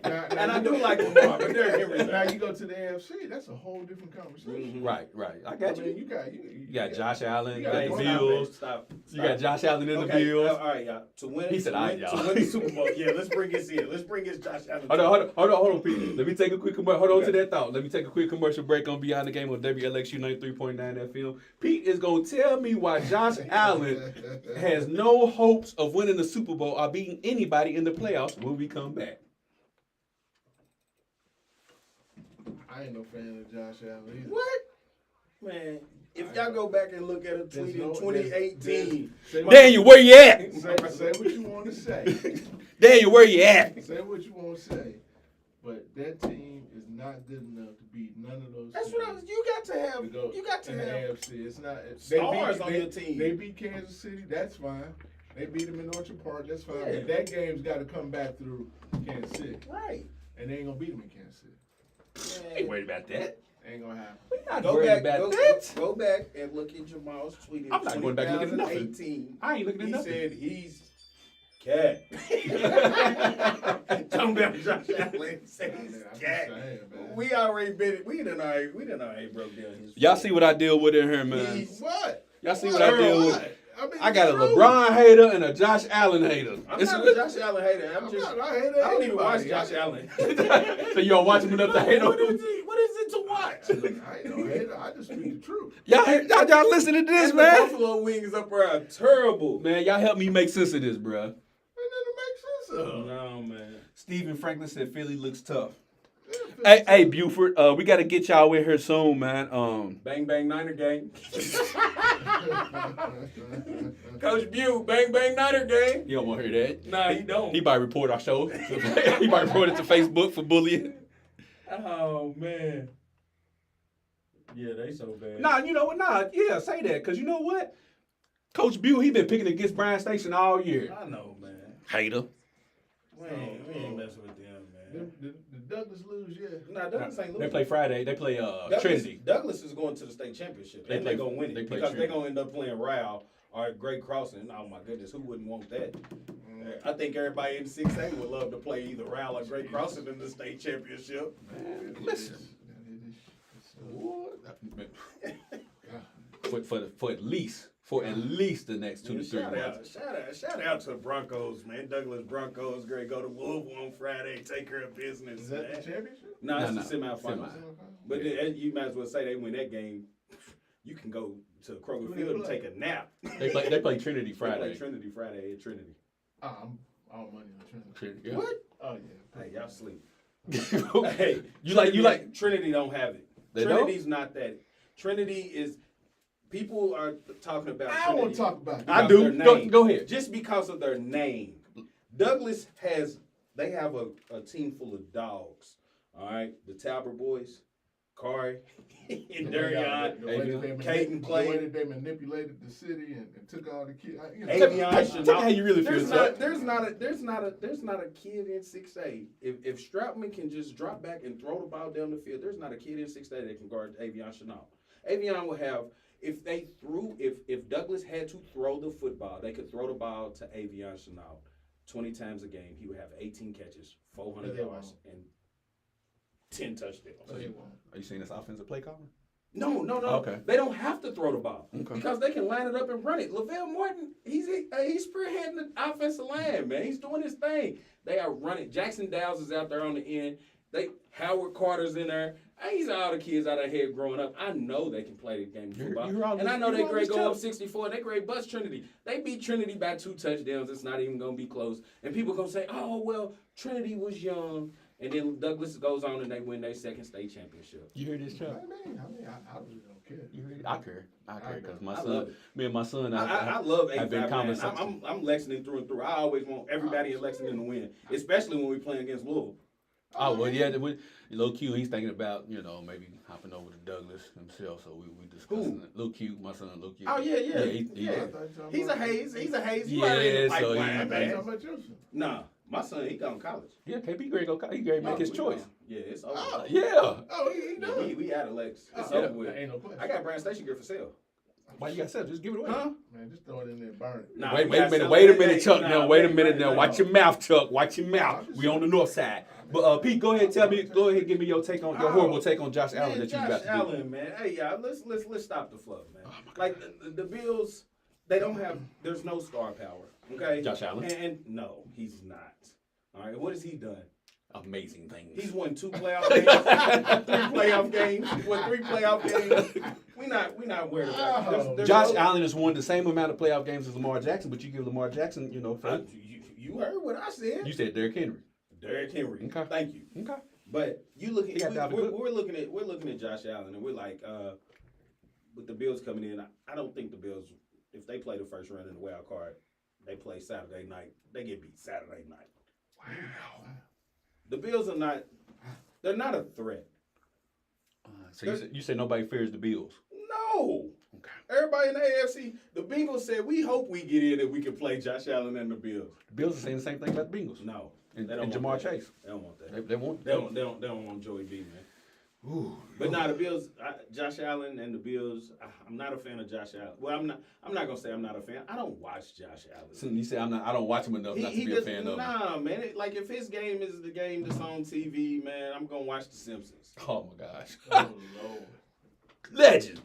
And I do like Lamar, but Derrick Henry. Now you go to the AFC, that's a whole different conversation. Right. I got you. You got Josh Allen. You got the Stop Bills. Stop. You got Josh Allen in the Bills. All right, y'all. To win He said, to win the Super Bowl. Yeah, let's bring this in. Let's bring this Josh Allen. Hold on, Pete. Let me take a quick commercial. Hold on to that thought. Let me take a quick commercial break on Beyond the Game on WLXU 93.9 FM. Pete is going to tell me why Josh Allen has no hopes of winning the Super Bowl or beating anybody in the playoffs when we come back. I ain't no fan of Josh Allen either. What? Man, if y'all go back and look at a tweet in 2018. Daniel, where you at? Say what you want to say. Daniel, where you at? Say what you want to say. But that team is not good enough to beat none of those That's teams. what I was. You got to have. You got to in the have AFC. It's not stars on your team. They beat Kansas City. That's fine. They beat them in Orchard Park. That's fine. Yeah. But that game's got to come back through Kansas City. Right. And they ain't gonna beat them in Kansas City. I ain't worried about that. Ain't gonna happen. We're not worried about that. Go back and look at Jamal's tweet in I'm not going back and looking at nothing. 2018. I ain't looking at He nothing. said he's cat. Talking about Josh Allen. Said he's cat. We done already broke down his. Y'all see what I deal with in here, man. He's what? Y'all see what I deal with. I got a LeBron hater and a Josh Allen hater. I'm not a Josh Allen hater. I don't even watch Josh Allen. So you don't watch him enough to hate him? What is it to watch? I ain't no hater. I just speak the truth. Y'all listen to this, And man. The Buffalo wings up there are terrible. Man, y'all help me make sense of this, bro. Ain't nothing make sense of. No, man. Stephen Franklin said Philly looks tough. Hey, Buford, we got to get y'all in here soon, man. Bang, bang, Niner gang. Coach Bew, bang, bang, Niner gang. You don't want to hear that. Nah, he don't. He might report our show. He might report it to Facebook for bullying. Oh, man. Yeah, they so bad. Nah, you know what? Nah, yeah, say that. Because you know what? Coach Bew, he been picking against Bryan Station all year. I know, man. Hater. We ain't messing with them, man. Did Douglas lose yet? Nah, Douglas ain't losing. They play Friday. They play Trinity. Douglas is going to the state championship. They're going to win it because they're going to end up playing Rowell or Great Crossing. Oh, my goodness. Who wouldn't want that? I think everybody in 6A would love to play either Rowell or Great Crossing in the state championship. Man, listen. For at least the next 2 to 3 months. Shout out to the Broncos, man. Douglas Broncos, great. Go to Louisville on Friday, take care of business. Is that the championship? No, it's the semifinals. But you might as well say they win that game. You can go to Kroger Field and take a nap. They play Trinity Friday. They play Trinity Friday at Trinity. I'm all money on Trinity. Yeah. What? Oh yeah. Hey, y'all sleep. Hey, you like Trinity don't have it. They Trinity's not that. Trinity is. People are talking about. I Trinity want to talk about it. I do. Go ahead. Just because of their name. Douglas they have a team full of dogs. All right, the Talbot boys, Kari, and Darion, Caden Clay. The way that they manipulated the city and took all the kids. Tell me how you really feel. There's not a kid in 6A. If Stroutman can just drop back and throw the ball down the field, there's not a kid in 6A that can guard Avion Chanel. Avion will have. If Douglas had to throw the football, they could throw the ball to Avion Chanel 20 times a game. He would have 18 catches, 400 yards, and 10 touchdowns. Are you seeing this offensive play calling? No. Okay. They don't have to throw the ball Okay. because they can line it up and run it. Lavelle Morton, he's spearheading the offensive line, man. He's doing his thing. They are running. Jackson Downs is out there on the end. Howard Carter's in there. These are all the kids out of here growing up. I know they can play the game of football. And I know they grade go up 64. They grade bust Trinity. They beat Trinity by 2 touchdowns. It's not even going to be close. And people going to say, oh, well, Trinity was young. And then Douglas goes on and they win their second state championship. You hear this, Chuck? I really don't care. You hear it? I care because my son, me and my son, I love I've been conversating. I'm Lexington through and through. I always want everybody in Lexington to win, especially when we play against Louisville. Oh, well, yeah, Lil Q, he's thinking about, maybe hopping over to Douglas himself, so we discussing it. Lil Q, my son, Lil Q. Oh, yeah. He's a Hayes. You already in the pipeline, man. Nah, my son, he gone to college. Yeah, KP Greg go college. He Greg make his choice. Yeah, it's over. He done. We out of Lex. It's over with. Ain't no question. I got Bryan Station gear for sale. Why you got sell? Just give it away. Huh? Man, just throw it in there and burn it. Nah, Wait a minute, Chuck. Wait a minute now. Watch your mouth, Chuck. Watch your mouth. We on the north side. But Pete, go ahead, give me your take on your horrible take on Josh Allen that you about to do. Josh Allen, man. Hey, y'all, let's stop the fluff, man. Like the Bills, they don't have. There's no star power. Okay. Josh Allen. And no, he's not. All right. What has he done? Amazing things. He's won 2 playoff games, 3 playoff games. He won 3 playoff games. We not worried about it. Josh Allen has won the same amount of playoff games as Lamar Jackson, but you give Lamar Jackson, you heard what I said. You said Derrick Henry. Derrick Henry. Okay. Thank you. Okay. But you look at we're looking at Josh Allen, and we're like, with the Bills coming in, I don't think the Bills, if they play the first round in the wild card, they play Saturday night. They get beat Saturday night. Wow. The Bills are not. They're not a threat. So you said nobody fears the Bills. No. Okay. Everybody in the AFC, the Bengals said, we hope we get in and we can play Josh Allen and the Bills. The Bills are saying the same thing about the Bengals. No. And Jamar Chase. They don't want that. They don't want Joey B, man. Ooh. But the Bills, Josh Allen and the Bills, I'm not a fan of Josh Allen. Well, I'm not going to say I'm not a fan. I don't watch Josh Allen. So you say I don't watch him enough not to be a fan of him. Nah, man. If his game is the game that's on TV, man, I'm going to watch The Simpsons. Oh, my gosh. Oh, Lord. Legend.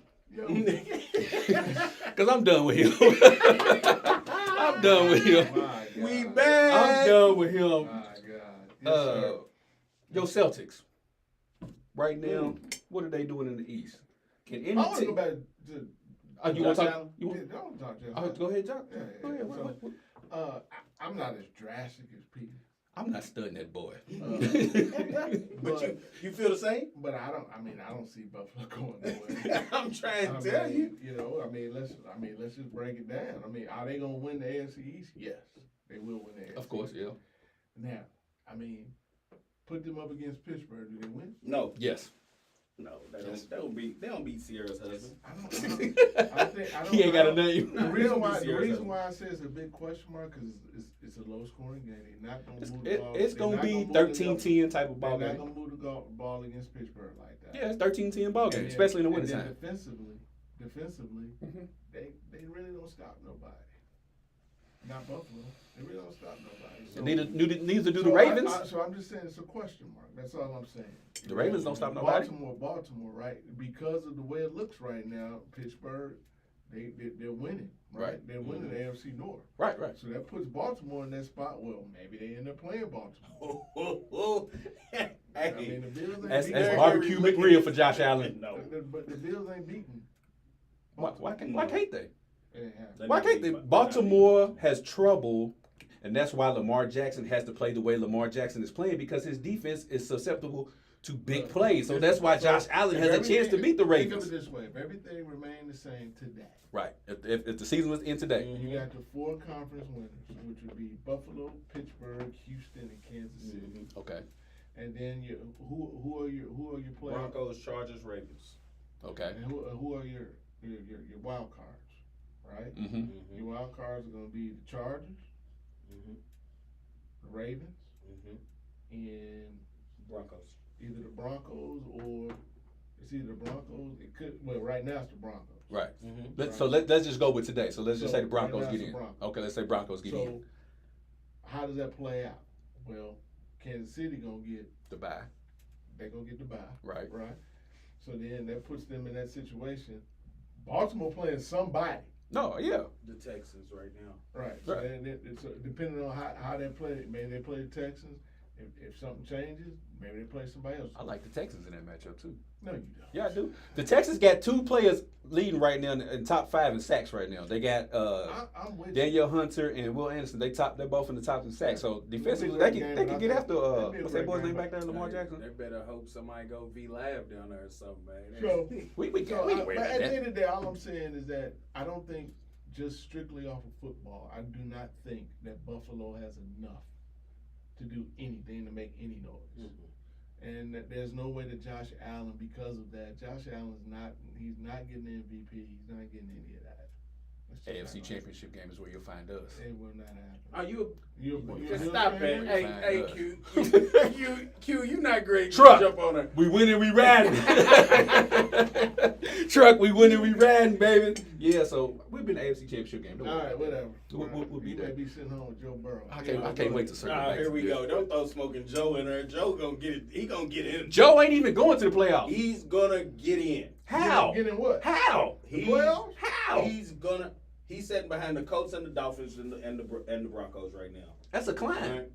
Because I'm done with him. I'm done with him. We back. I'm done with him. My God. Yes, sir. Yo, Celtics. Right now, what are they doing in the East? Can any I want to go team? back to. You want to talk? Yeah, You want? I want to talk to Go ahead, John. Yeah, Go ahead. So, I'm not as drastic as Peat. I'm not studying that boy. But you feel the same? But I don't see Buffalo going nowhere. I'm trying to tell you. You know, let's just break it down. Are they gonna win the AFC East? Yes, they will win the AFC. Of course, yeah. Now, put them up against Pittsburgh. Do they win? No. Yes. No, they don't beat Sierra's husband. I think He ain't got a name. The reason why I say it's a big question mark because it's a low scoring game. They're not gonna move the ball. It's going to be 13-10 type of ball They're not game. gonna move the ball against Pittsburgh like that. Yeah, it's 13-10 ball game, especially in the winter time. Defensively, they really don't stop nobody. Not Buffalo. They really don't stop nobody. So, Neither do the Ravens. So I'm just saying it's a question mark. That's all I'm saying. The Ravens don't stop nobody. Baltimore, right? Because of the way it looks right now, Pittsburgh, they're winning, right? They're winning the AFC North. Right. So that puts Baltimore in that spot. Well, maybe they end up playing Baltimore. Hey, The Bills ain't That's beating. barbecue McRib for Josh Allen. No. But the Bills ain't beating. Why can't they? It ain't happening. Why can't they? Baltimore has trouble, and that's why Lamar Jackson has to play the way Lamar Jackson is playing because his defense is susceptible to big plays. So that's why Josh Allen has a chance to beat the Ravens. Think of it this way: if everything remained the same today, Right. If the season was in today. you got the 4 conference winners, which would be Buffalo, Pittsburgh, Houston, and Kansas City. Okay. And then who are your players? Broncos, Chargers, Ravens. Okay. And who are your wild cards? Right. Mm-hmm. Your wild cards are going to be the Chargers, the Ravens, and Broncos. either the Broncos or it's either the Broncos. It could. Well, right now it's the Broncos. Right. Mm-hmm. So let's just go with today. So let's just say the Broncos right now get it's in. the Broncos. Okay, let's say Broncos get in. So how does that play out? Well, Kansas City gonna get The bye. They're gonna get the bye. Right. Right. So then that puts them in that situation. Baltimore playing somebody. No, yeah. The Texans right now. Right. So Right. then it's depending on how they play. Maybe they play the Texans. If something changes, maybe they play somebody else. I like the Texans in that matchup too. No, you don't. Yeah, I do. The Texans got 2 players leading right now in top 5 in sacks right now. They got I'm with Daniel Hunter and Will Anderson. They're both in the top in sacks. So defensively, they can get after what's that boy's name back there, Lamar Jackson. They better hope somebody go V Live down there or something, man. So, We but can at the end of the day, all I'm saying is that I don't think just strictly off of football, I do not think that Buffalo has enough to do anything to make any noise. And that there's no way that Josh Allen, because of that, Josh Allen's he's not getting the MVP. He's not getting any of that. That's just AFC not Championship game is where you'll find us. It will not happen. Are you? You're Stop fan? it! Hey, Q, you not great. Truck. Jump on her. We winning, we riding. Truck, we winning, we riding, baby. Yeah, so we've been to AFC Championship game. Don't All worry right, about that. whatever. We'll be You there. may be sitting home with Joe Burrow. I can't wait to circle back. Here to we this. go. Don't throw smoking Joe in there. Joe gonna get it. He gonna get in. Joe ain't even going to the playoffs. He's gonna get in. How? Getting what? How? Well, how? He's sitting behind the Colts and the Dolphins and the Broncos right now. That's a climb. Right?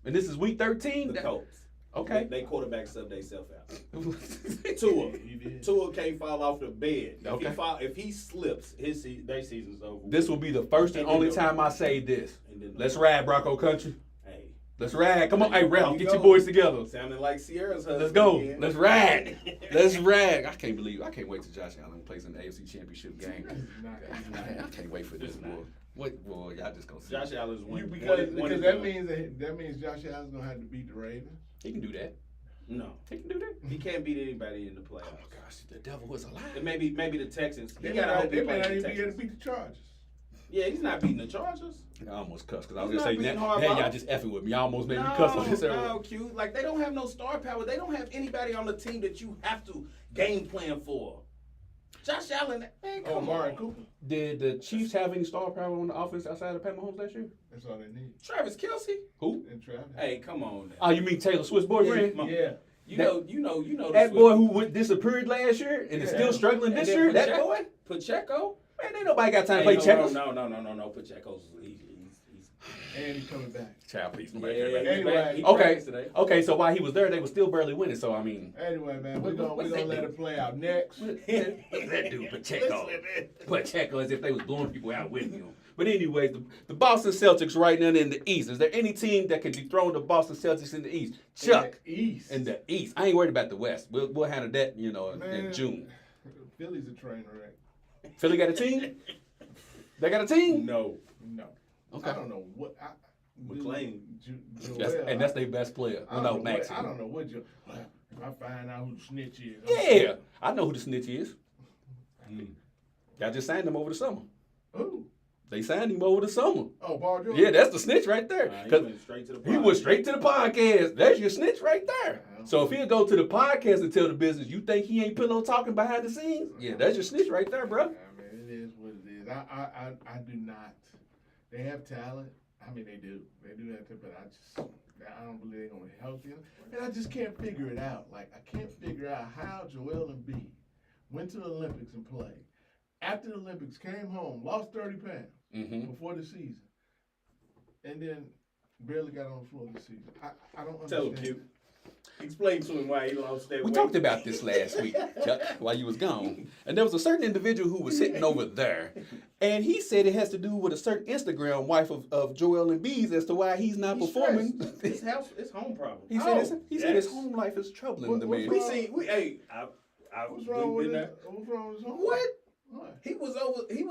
And this is week 13? The Colts. Okay. They quarterback sub themselves out. Tua. Tua can't fall off the bed. Okay. If he slips, their season's over. This will be the first and only time I say this. Let's ride, Bronco Country. Hey. Let's ride. Come on. Hey, Ralph, get go. your boys together. Sounding like Sierra's husband. Let's go. again. Let's ride. Let's ride. I can't wait till Josh Allen plays in the AFC Championship game. I can't wait for this, boy. What, boy, y'all just gonna see. Josh Allen's winning. Because that means Josh Allen's gonna have to beat the Ravens. He can do that. No. He can do that. He can't beat anybody in the playoffs. Oh my gosh, the devil was alive. And maybe the Texans. They He may gotta hope he not plays the even be able Texans. to beat the Chargers. Yeah, he's not beating the Chargers. I almost cussed because I was He's gonna not say beating now Harbaugh. y'all just effing with me. Y'all almost made me cuss on this area. No, Q. Like, they don't have no star power. They don't have anybody on the team that you have to game plan for. Josh Allen, man, come Amari on. Cooper. Did the Chiefs have any star power on the offense outside of Pat Mahomes last year? That's all they need. Travis Kelce? Who? And Travis. Hey, come on now. Oh, you mean Taylor Swift's boyfriend? Yeah. You know. The That Swift- boy who disappeared last year and is Yeah. still struggling And this then year? That boy? Pacheco. Man, ain't nobody got time to play checkers. No. Pacheco's he's And he's coming back. Child, please. yeah, Anyway, Okay. So while he was there, they were still barely winning. So I mean, Anyway, man, we're gonna let it play out next. that dude Pacheco. Pacheco, as if they was blowing people out with him. But anyways, the Boston Celtics right now in the East. Is there any team that can dethrone the Boston Celtics in the East? Chuck. In the East. I ain't worried about the West. We'll handle that, in June. Philly's a train wreck. Philly got a team? They got a team? No. Okay. I don't know what. McClain. That's their best player. Maxey. I don't know what if I find out who the snitch is. Yeah. I know who the snitch is. Y'all just signed him over the summer. Who? They signed him over the summer. Oh, Paul George? Yeah, that's the snitch right there. He went straight to the podcast. He went straight to the podcast. That's your snitch right there. So if he'll go to the podcast and tell the business, you think he ain't pillow talking behind the scenes? Yeah, that's your snitch right there, bro. I mean, it is what it is. I do not. They have talent. I mean, they do. They do have talent, but I don't believe they're going to help you. And I just can't figure it out. Like, I can't figure out how Joel Embiid went to the Olympics and played. After the Olympics, came home, lost 30 pounds before the season, and then barely got on the floor this season. I don't understand. Tell him, Q. Explain to him why he lost that weight. We talked about this last week, Chuck, while you was gone. And there was a certain individual who was sitting over there, and he said it has to do with a certain Instagram wife of Joel Embiid as to why he's not performing. His home problem. He said his home life is troubling the man. What's wrong with his home? What? He was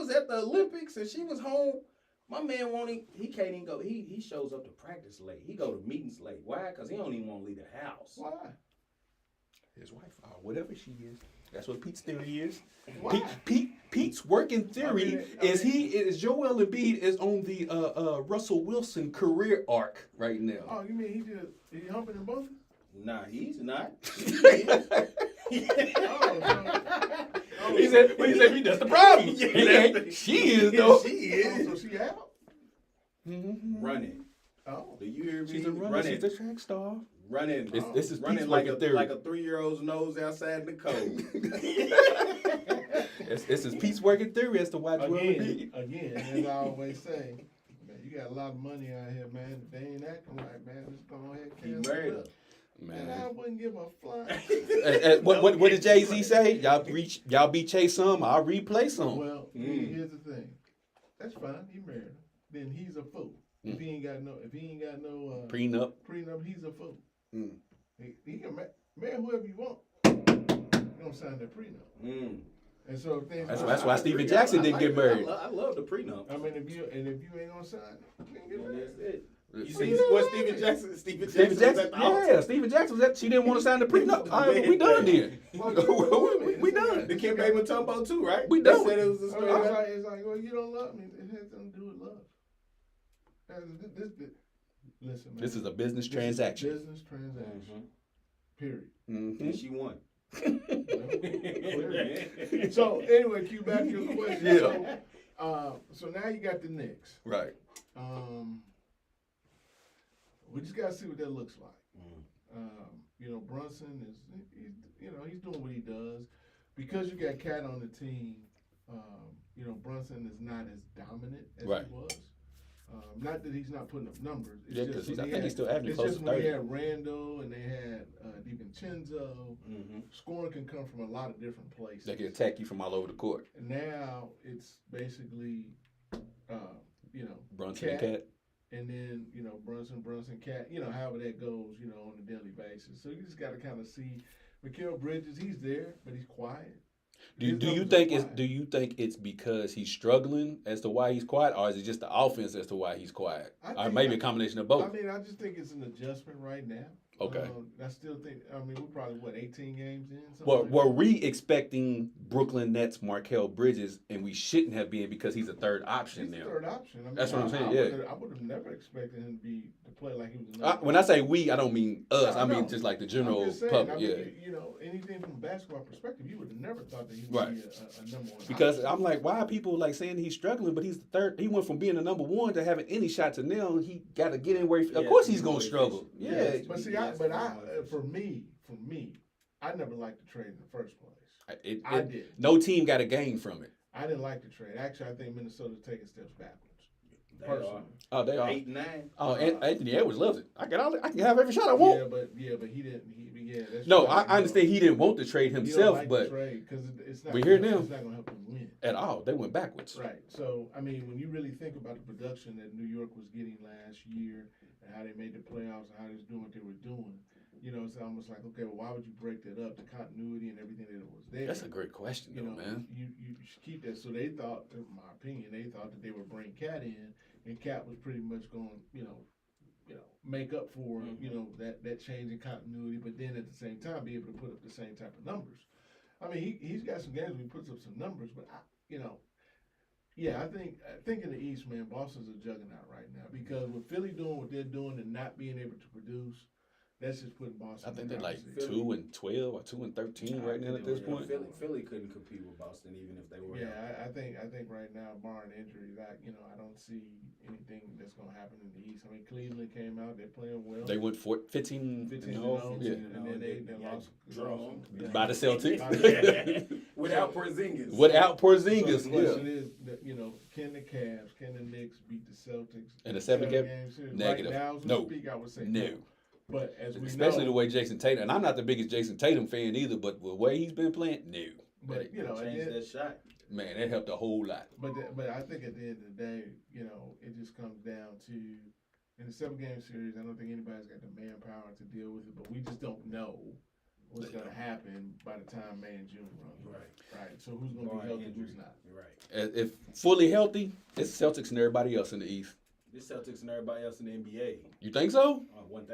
at the Olympics and she was home. My man he can't even go. He shows up to practice late. He go to meetings late. Why? Because he don't even want to leave the house. Why? His wife, whatever she is. That's what Pete's theory is. Why? Pete's working theory is Joel Embiid is on the Russell Wilson career arc right now. Oh, you mean he humping them both? Nah, he's not. He said, that's the problem. She is, though. She is. So she out? Running. Oh. Do you hear me? She's a runner. She's a track star. Running. This is running like a 3-year-old's nose outside in the cold. This is Pete's working theory as to why Joel Embiid. Again, as I always say, man, you got a lot of money out here, man. If they ain't acting right, man, just go ahead and cancel it up. Man, I wouldn't give a fly. What did Jay-Z say? Y'all beat Chase some, I'll replay some. Well, here's the thing. That's fine. He married her. Then he's a fool. If he ain't got no prenup, he's a fool. He can marry whoever you want. You don't sign that prenup. And so things. That's why Steven Jackson didn't get married. I love the prenup. I mean, if you ain't gonna sign, you can't get married. That's it. You see what Steven Jackson? Steven Jackson was at. She didn't want to sign the prenup. All right, we done then. We done. The Kim Bateman too, right? We done. They said it was a story. It's like, well, you don't love me. It has nothing to do with love. Listen, man. This is a business transaction. Business transaction. Period. And she won. So anyway, Q, back to your question. Yeah. So now you got the Knicks. Right. We just gotta see what that looks like. Brunson he's doing what he does. Because you got Cat on the team, Brunson is not as dominant as he was. Not that he's not putting up numbers. It's I think he's still averaging close to 30. When they had Randall and they had DiVincenzo, scoring can come from a lot of different places. They can attack you from all over the court. And now it's basically, Brunson and Cat. And then, Brunson, Cat, however that goes, on a daily basis. So you just got to kind of see. Mikal Bridges, he's there, but he's quiet. Do you think it's because he's struggling as to why he's quiet, or is it just the offense as to why he's quiet? Or maybe a combination of both? I mean, I just think it's an adjustment right now. Okay. I still think, we're probably, 18 games in? Were we expecting Brooklyn Nets Mikal Bridges, and we shouldn't have been because he's a third option now? Third option. That's what I'm saying, I would have never expected him to play like he was when I say we, I don't mean us. I mean just like the general public. Anything from a basketball perspective, you would have never thought that he would be a number one. Because option. I'm like, why are people saying he's struggling, but he's the third? He went from being the number one to having any shot to now. He got to get in where. Of course, he's gonna struggle. Yeah, but see, for me, I never liked the trade in the first place. I did. No team got a gain from it. I didn't like the trade. Actually, I think Minnesota's taking steps backwards. They Personally. are. Oh, they are. 8-9. Oh, Anthony Edwards loves it. I can have every shot I want. Yeah, but he didn't. That's No, right, I understand he didn't want to trade himself, but because it's not. we hear now. It's not going to help him win at all. They went backwards. Right. So I mean, when you really think about the production that New York was getting last year and how they made the playoffs and how they was doing what they were doing, it's almost like, okay, well, why would you break that up? The continuity and everything that was there. That's a great question, man. You should keep that. So they thought, in my opinion, that they would bring Cat in, and Cat was pretty much going, make up for, that change in continuity, but then at the same time be able to put up the same type of numbers. I mean, he's got some games where he puts up some numbers, but I think in the East, man, Boston's a juggernaut right now because with Philly doing what they're doing and not being able to produce, that's just putting Boston. I think they're like 2-12 or 2-13 right now at this point. Philly couldn't compete with Boston even if they were. Yeah, I think right now, barring injuries, I don't see anything that's going to happen in the East. I mean, Cleveland came out, they're playing well. They went 15 and then they lost by the Celtics. Without Porzingis. Without Porzingis, so the question is, can the Cavs, can the Knicks beat the Celtics in a 7-game series? negative? Right now, as we speak, I would say no. But as we especially know, the way Jason Tatum, and I'm not the biggest Jason Tatum fan either, but the way he's been playing, no. But change that shot. Man, that helped a whole lot. But I think at the end of the day, it just comes down to in the 7-game series. I don't think anybody's got the manpower to deal with it, but we just don't know what's going to happen by the time May and June run. Right. So who's going to be healthy, who's not? Right. If fully healthy, it's Celtics and everybody else in the East. It's Celtics and everybody else in the NBA. You think so? 1,000%.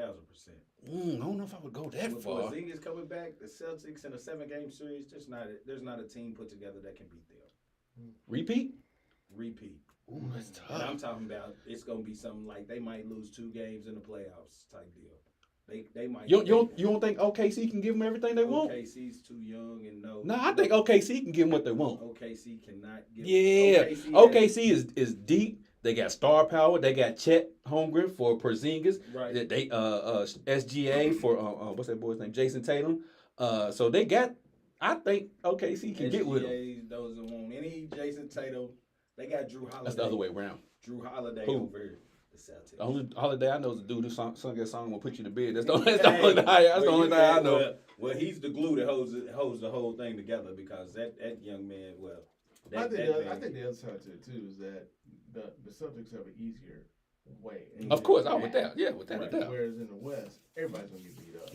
I don't know if I would go that With far. Porzingis coming back, the Celtics in a 7-game series, there's not a team put together that can beat them. Repeat. Ooh, that's tough. And I'm talking about it's gonna be something like they might lose 2 games in the playoffs type deal. They might. You don't think OKC can give them everything they want? OKC's too young and no. No, I think OKC can give them what they want. OKC cannot give. Yeah, OKC is deep. They got star power. They got Chet Holmgren for Porzingis. Right. They SGA for what's that boy's name? Jason Tatum. So they got. I think OKC can get with them. SGA doesn't want any Jason Tatum. They got Drew Holiday. That's the other way around. Drew Holiday Who? over the Celtics. The only Holiday I know is the dude who sung that song "Will Put You to Bed." That's the only thing I know. Well, he's the glue that holds the whole thing together because that young man. Well, I think the other side to it too is that the Celtics have an easier way. Of course, without a doubt. Whereas in the West, everybody's gonna get beat up.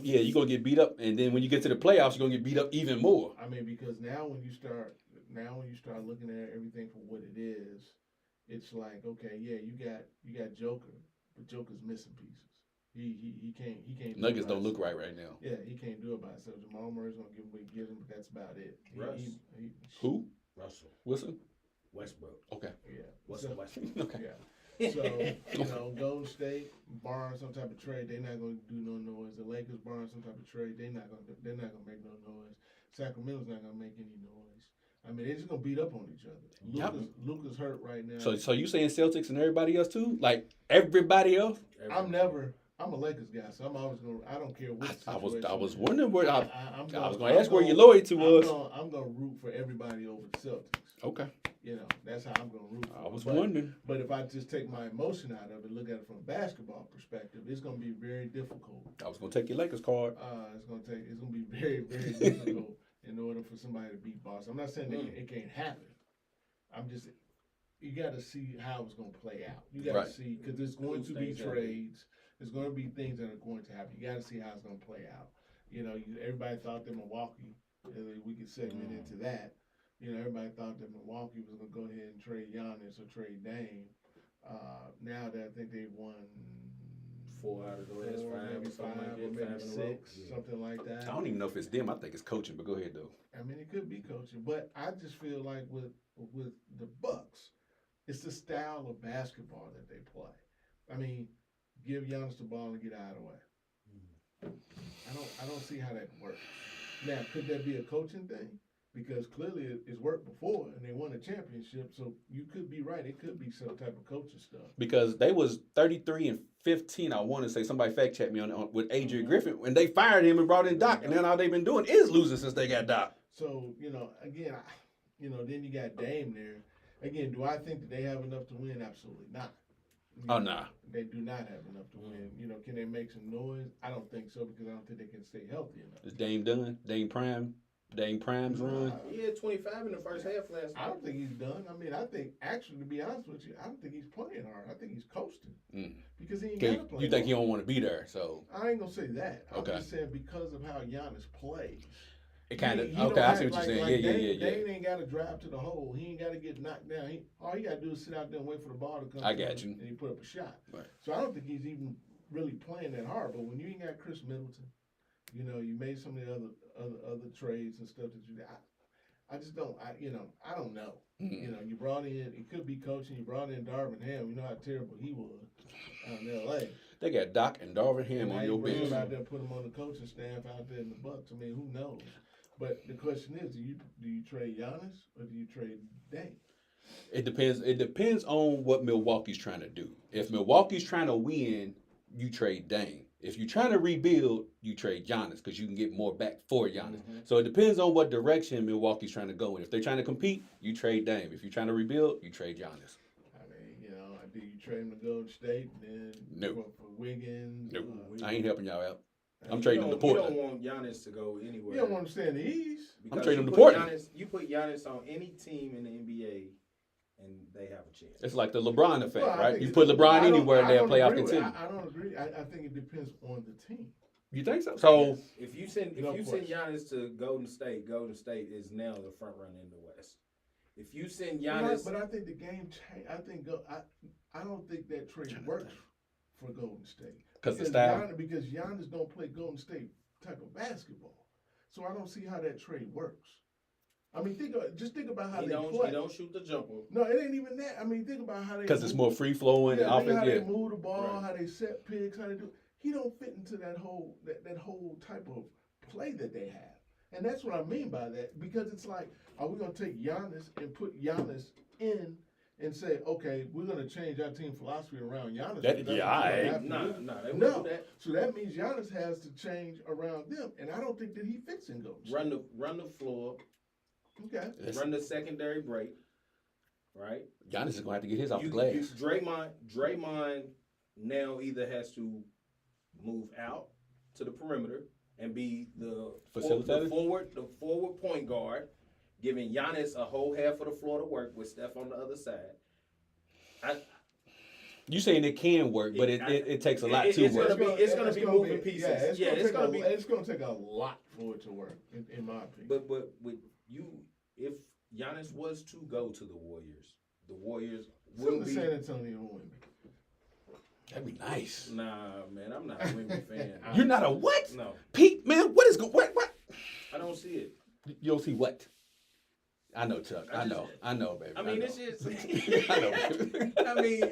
You're gonna get beat up, and then when you get to the playoffs, you're gonna get beat up even more. I mean, because now when you start looking at everything for what it is, it's like, okay, yeah, you got Joker, but Joker's missing pieces. He can't. Nuggets don't look right now. Yeah, he can't do it by himself. Jamal Murray's gonna give him what he gives him, but that's about it. Who? Russell Wilson. Westbrook. Okay. Yeah. Westbrook. Okay. Yeah. So, Golden State barring some type of trade, they're not going to do no noise. The Lakers barring some type of trade, they're not going to make no noise. Sacramento's not going to make any noise. I mean, they're just going to beat up on each other. Luka's hurt right now. So you saying Celtics and everybody else too? Like everybody else? I'm a Lakers guy, so I'm always going to, I don't care what situation. I was wondering where, I was going to ask where your loyalty was. I'm going to root for everybody over the Celtics. Okay. That's how I'm going to root for I was wondering. But if I just take my emotion out of it, look at it from a basketball perspective, it's going to be very difficult. I was going to take your Lakers card. It's going to be very, very difficult in order for somebody to beat Boston. I'm not saying that it can't happen. You got to see how it's going to play out. You got to see, because there's going to be trades. There's going to be things that are going to happen. You got to see how it's going to play out. Everybody thought that Milwaukee, we could segment into that. Everybody thought that Milwaukee was going to go ahead and trade Giannis or trade Dame. Now that I think they've won 4 out of the last 5, maybe 6, something like that. I don't even know if it's them. I think it's coaching, but go ahead though. I mean, it could be coaching, but I just feel like with the Bucks, it's the style of basketball that they play. I mean, give Giannis the ball and get out of the way. I don't see how that works. Now, could that be a coaching thing? Because clearly it's worked before and they won a championship, so you could be right. It could be some type of coaching stuff. Because they was 33-15, I want to say. Somebody fact checked me on with Adrian Griffin when they fired him and brought in Doc, and then all they've been doing is losing since they got Doc. So again, then you got Dame there. Again, do I think that they have enough to win? Absolutely not. Oh, nah. They do not have enough to win. Can they make some noise? I don't think so because I don't think they can stay healthy enough. Is Dame done? Dame Prime's run? He had 25 in the first half last night. I don't think he's done. I mean, I think, actually, to be honest with you, I don't think he's playing hard. I think he's coasting. Because he ain't got to play You think hard. he don't want to be there, so. I ain't going to say that. I'm Okay. just saying because of how Giannis plays. It kind of, He okay, don't I have- see what like, you're saying. like Yeah. Dame ain't got to drive to the hole. He ain't got to get knocked down. All he got to do is sit out there and wait for the ball to come. I to got him, you. And he put up a shot. Right. So I don't think he's even really playing that hard. But when you ain't got Chris Middleton, you made some of the other trades and stuff that you. I just don't. I don't know. Mm-hmm. You brought in. It could be coaching. You brought in Darvin Ham. You know how terrible he was out in L.A. They got Doc and Darvin Ham on your bench. bench. Out there, put him on the coaching staff out there in the Bucks. I mean, who knows? But the question is, do you trade Giannis or do you trade Dame? It depends. It depends on what Milwaukee's trying to do. If Milwaukee's trying to win, you trade Dame. If you're trying to rebuild, you trade Giannis because you can get more back for Giannis. So it depends on what direction Milwaukee's trying to go in. If they're trying to compete, you trade Dame. If you're trying to rebuild, you trade Giannis. I mean, do you trade him to Golden State and then for Wiggins? Nope. I ain't helping y'all out. I'm You trading him to Portland. You don't want Giannis to go anywhere. You don't want him to stay in the East. I'm trading him to put Portland. You put Giannis on any team in the NBA, and they have a chance. It's like the LeBron effect, Well, right? You put LeBron anywhere and they'll playoff contender. I don't agree. I think it depends on the team. You think so? So If you send Giannis to Golden State is now the front runner in the West. If you send Giannis, but I think the game changed. I don't think that trade works for Golden State because the style. Because Giannis don't play Golden State type of basketball, so I don't see how that trade works. I mean, think about how they play. He don't shoot the jumper. No, it ain't even that. I mean, think about how they. Because it's more free flowing offense. How they move the ball, how they set picks, how they do. He don't fit into that whole type of play that they have, and that's what I mean by that. Because it's like, are we gonna take Giannis and put Giannis in and say, okay, we're gonna change our team philosophy around Giannis? No. So that means Giannis has to change around them, and I don't think that he fits in those. Run the floor. Okay. Run the secondary break. Right. Giannis is gonna have to get his off the glass. Draymond now either has to move out to the perimeter and be the forward point guard, giving Giannis a whole half of the floor to work with Steph on the other side. You saying it can work, but it takes a lot to work. It's going to be moving pieces. It's going to take a lot for it to work, in my opinion. But with you, if Giannis was to go to the Warriors will be San Antonio Women. That'd be nice. Nah, man, I'm not a Wemby fan. You're not a what? No. Pete, man, what is what? I don't see it. You don't see what? I know, Chuck. I know, baby. I mean, it's just. I know. I mean,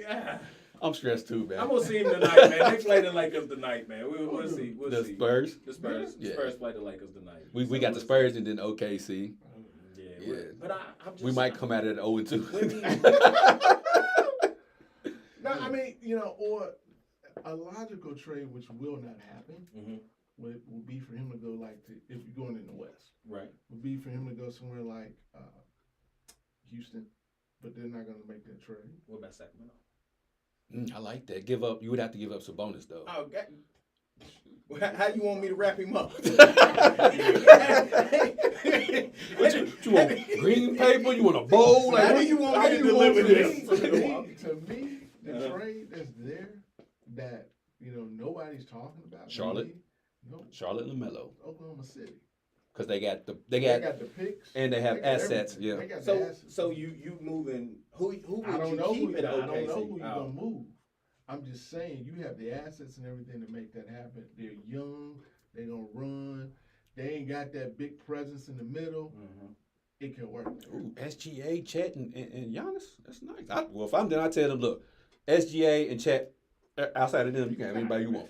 I'm stressed too, man. I'm gonna see him tonight, man. They play the Lakers tonight, man. We'll see. The Spurs. The Spurs. Yeah. The Spurs play the Lakers tonight. We got the Spurs and then OKC. Yeah. But I'm just. We might come at it 0-2. No, I mean, or a logical trade which will not happen would be for him to go if you're going in the West, right? Would be for him to go somewhere like Houston, but they're not going to make that trade. What about Sacramento? I like that. Give up. You would have to give up Sabonis though. Oh, how you want me to wrap him up? What you want? Green paper? You want a bowl? How do you want me to deliver this? To me, the trade that's there that nobody's talking about. Charlotte. No. Charlotte and LaMelo. Oklahoma City. Because they got the picks and they have assets. Everything. Yeah. They got So you moving who would you keep in OKC? I don't know who you're gonna move. I'm just saying you have the assets and everything to make that happen. They're young. They're gonna run. They ain't got that big presence in the middle. It can work. Ooh, SGA, Chet, and Giannis. That's nice. If I'm done, I tell them, look, SGA and Chet. Outside of them, you can have anybody you want.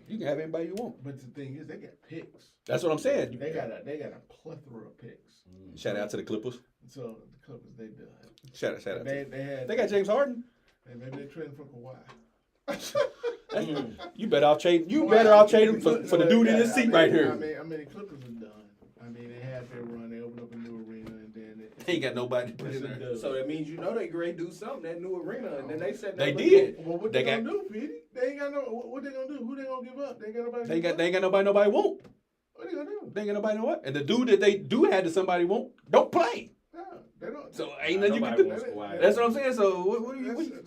You can have anybody you want. But the thing is, they got picks. That's what I'm saying. They got a plethora of picks. Shout out to the Clippers. So the Clippers, they done. Shout out. They got James Harden. And maybe they're trading for Kawhi. You better off trade him for the dude in his seat right here. I mean, the Clippers are done. I mean, they had their run. They opened up a new arena, and then They ain't got nobody to put in there. So that means they great do something, that new arena, and then they said They did. Well, what they gonna do, Petey? They ain't got no. What they gonna do? Who they gonna give up? They ain't got nobody. They ain't got nobody want. What they gonna do? They ain't got nobody know what. And the dude that they do have that somebody want don't play. No, they don't. So ain't nothing you can do. That's what I'm saying. So what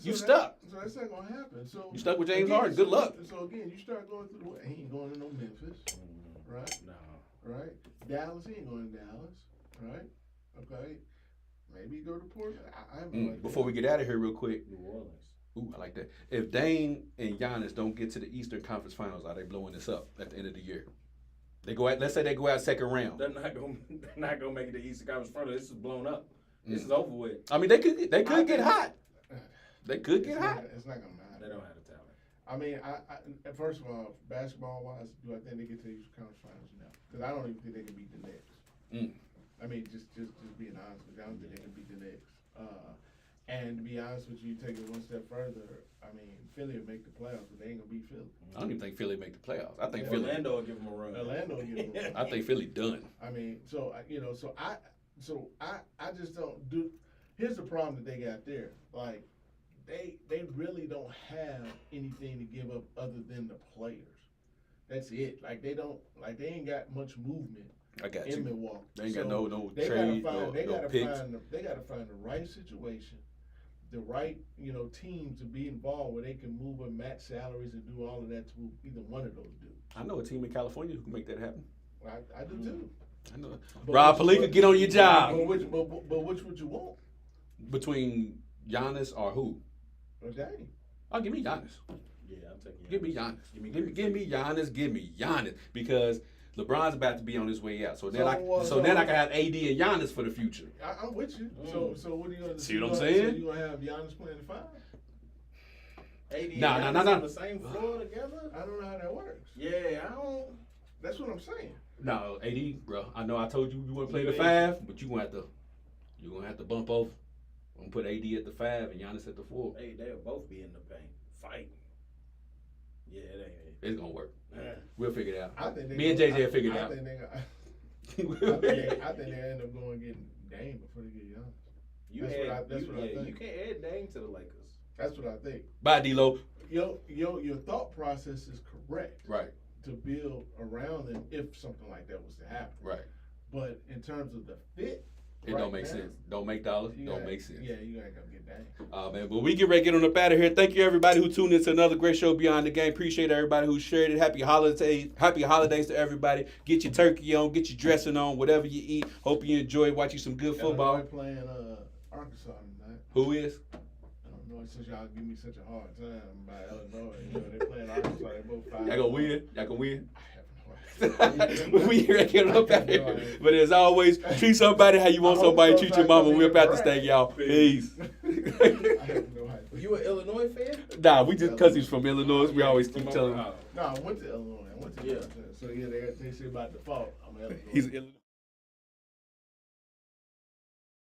you stuck? So that's not gonna happen. So you stuck with James Harden. Good luck. So again, you start going through. He ain't going to no Memphis, right? No. Right. Dallas, he ain't going to Dallas, right? Okay. Maybe go to Portland. Before we get out of here, real quick. New Orleans. Ooh, I like that. If Dame and Giannis don't get to the Eastern Conference Finals, are they blowing this up at the end of the year? They go out. Let's say they go out second round. They're not gonna make it to Eastern Conference Finals. This is blown up. This is over with. I mean, they could get hot. They could get hot. It's not gonna matter. They don't have the talent. I mean, I first of all, basketball wise, do I think they get to the Eastern Conference Finals? No, because I don't even think they can beat the Knicks. I mean, just being honest with you, I don't think they can beat the Knicks. And to be honest with you, take it one step further. I mean, Philly will make the playoffs, but they ain't gonna beat Philly. I don't even think Philly make the playoffs. I think Philly. Orlando will give them a run. Orlando will give them a run. I think Philly done. I mean, I just don't do. Here's the problem that they got there. Like, they really don't have anything to give up other than the players. That's it. Like they ain't got much movement. I got in you. Milwaukee. They ain't got no they trade, gotta picks. They gotta find the right situation, the right team to be involved where they can move and match salaries and do all of that to either one of those dudes. I know a team in California who can make that happen. I do too. I know. Rob Pelinka, get on your job. But which would you want? Between Giannis or who? Or Dame. Oh, give me Giannis. Yeah, I'm taking Giannis. Give me Giannis. Give me Giannis. Give me Giannis. Because LeBron's about to be on his way out. So then I can have AD and Giannis for the future. I'm with you. So what are you going to do? See what I'm saying? So you going to have Giannis playing the 5? AD No. on the same floor together? I don't know how that works. Yeah, I don't. That's what I'm saying. No, AD, bro. I know I told you want to play the 5, but you're gonna have to bump over. I'm gonna put AD at the 5 and Giannis at the 4. Hey, they'll both be in the paint fighting. Yeah, it ain't. It's gonna work. Yeah. We'll figure it out. I think Me and JJ will figure it out. I think they end up going and getting Dame before they get Giannis. That's what I think. You can't add Dame to the Lakers. That's what I think. Bye, D-Lo. Your thought process is correct. Right. To build around them if something like that was to happen. Right. But in terms of the fit, it don't make sense. Don't make dollars. Don't make sense. Yeah, you gotta go get that. Man, but we get ready to get on up out of here. Thank you everybody who tuned in to another great show Beyond the Game. Appreciate everybody who shared it. Happy holidays to everybody. Get your turkey on, get your dressing on, whatever you eat. Hope you enjoy watching some good football. Illinois playing Arkansas tonight. Who is? I don't know. Since y'all give me such a hard time about Illinois, they playing Arkansas. They both 5. Y'all gonna win? I have no idea. We here get up out here. But as always, treat somebody how you want somebody to treat your mama. We're about to stay, y'all. Peace. I have no idea. You an Illinois fan? Nah, we just because he's from Illinois, we always keep telling him. No, I went to Illinois. Yeah. So yeah, they say by default, I'm an Illinois. He's Illinois.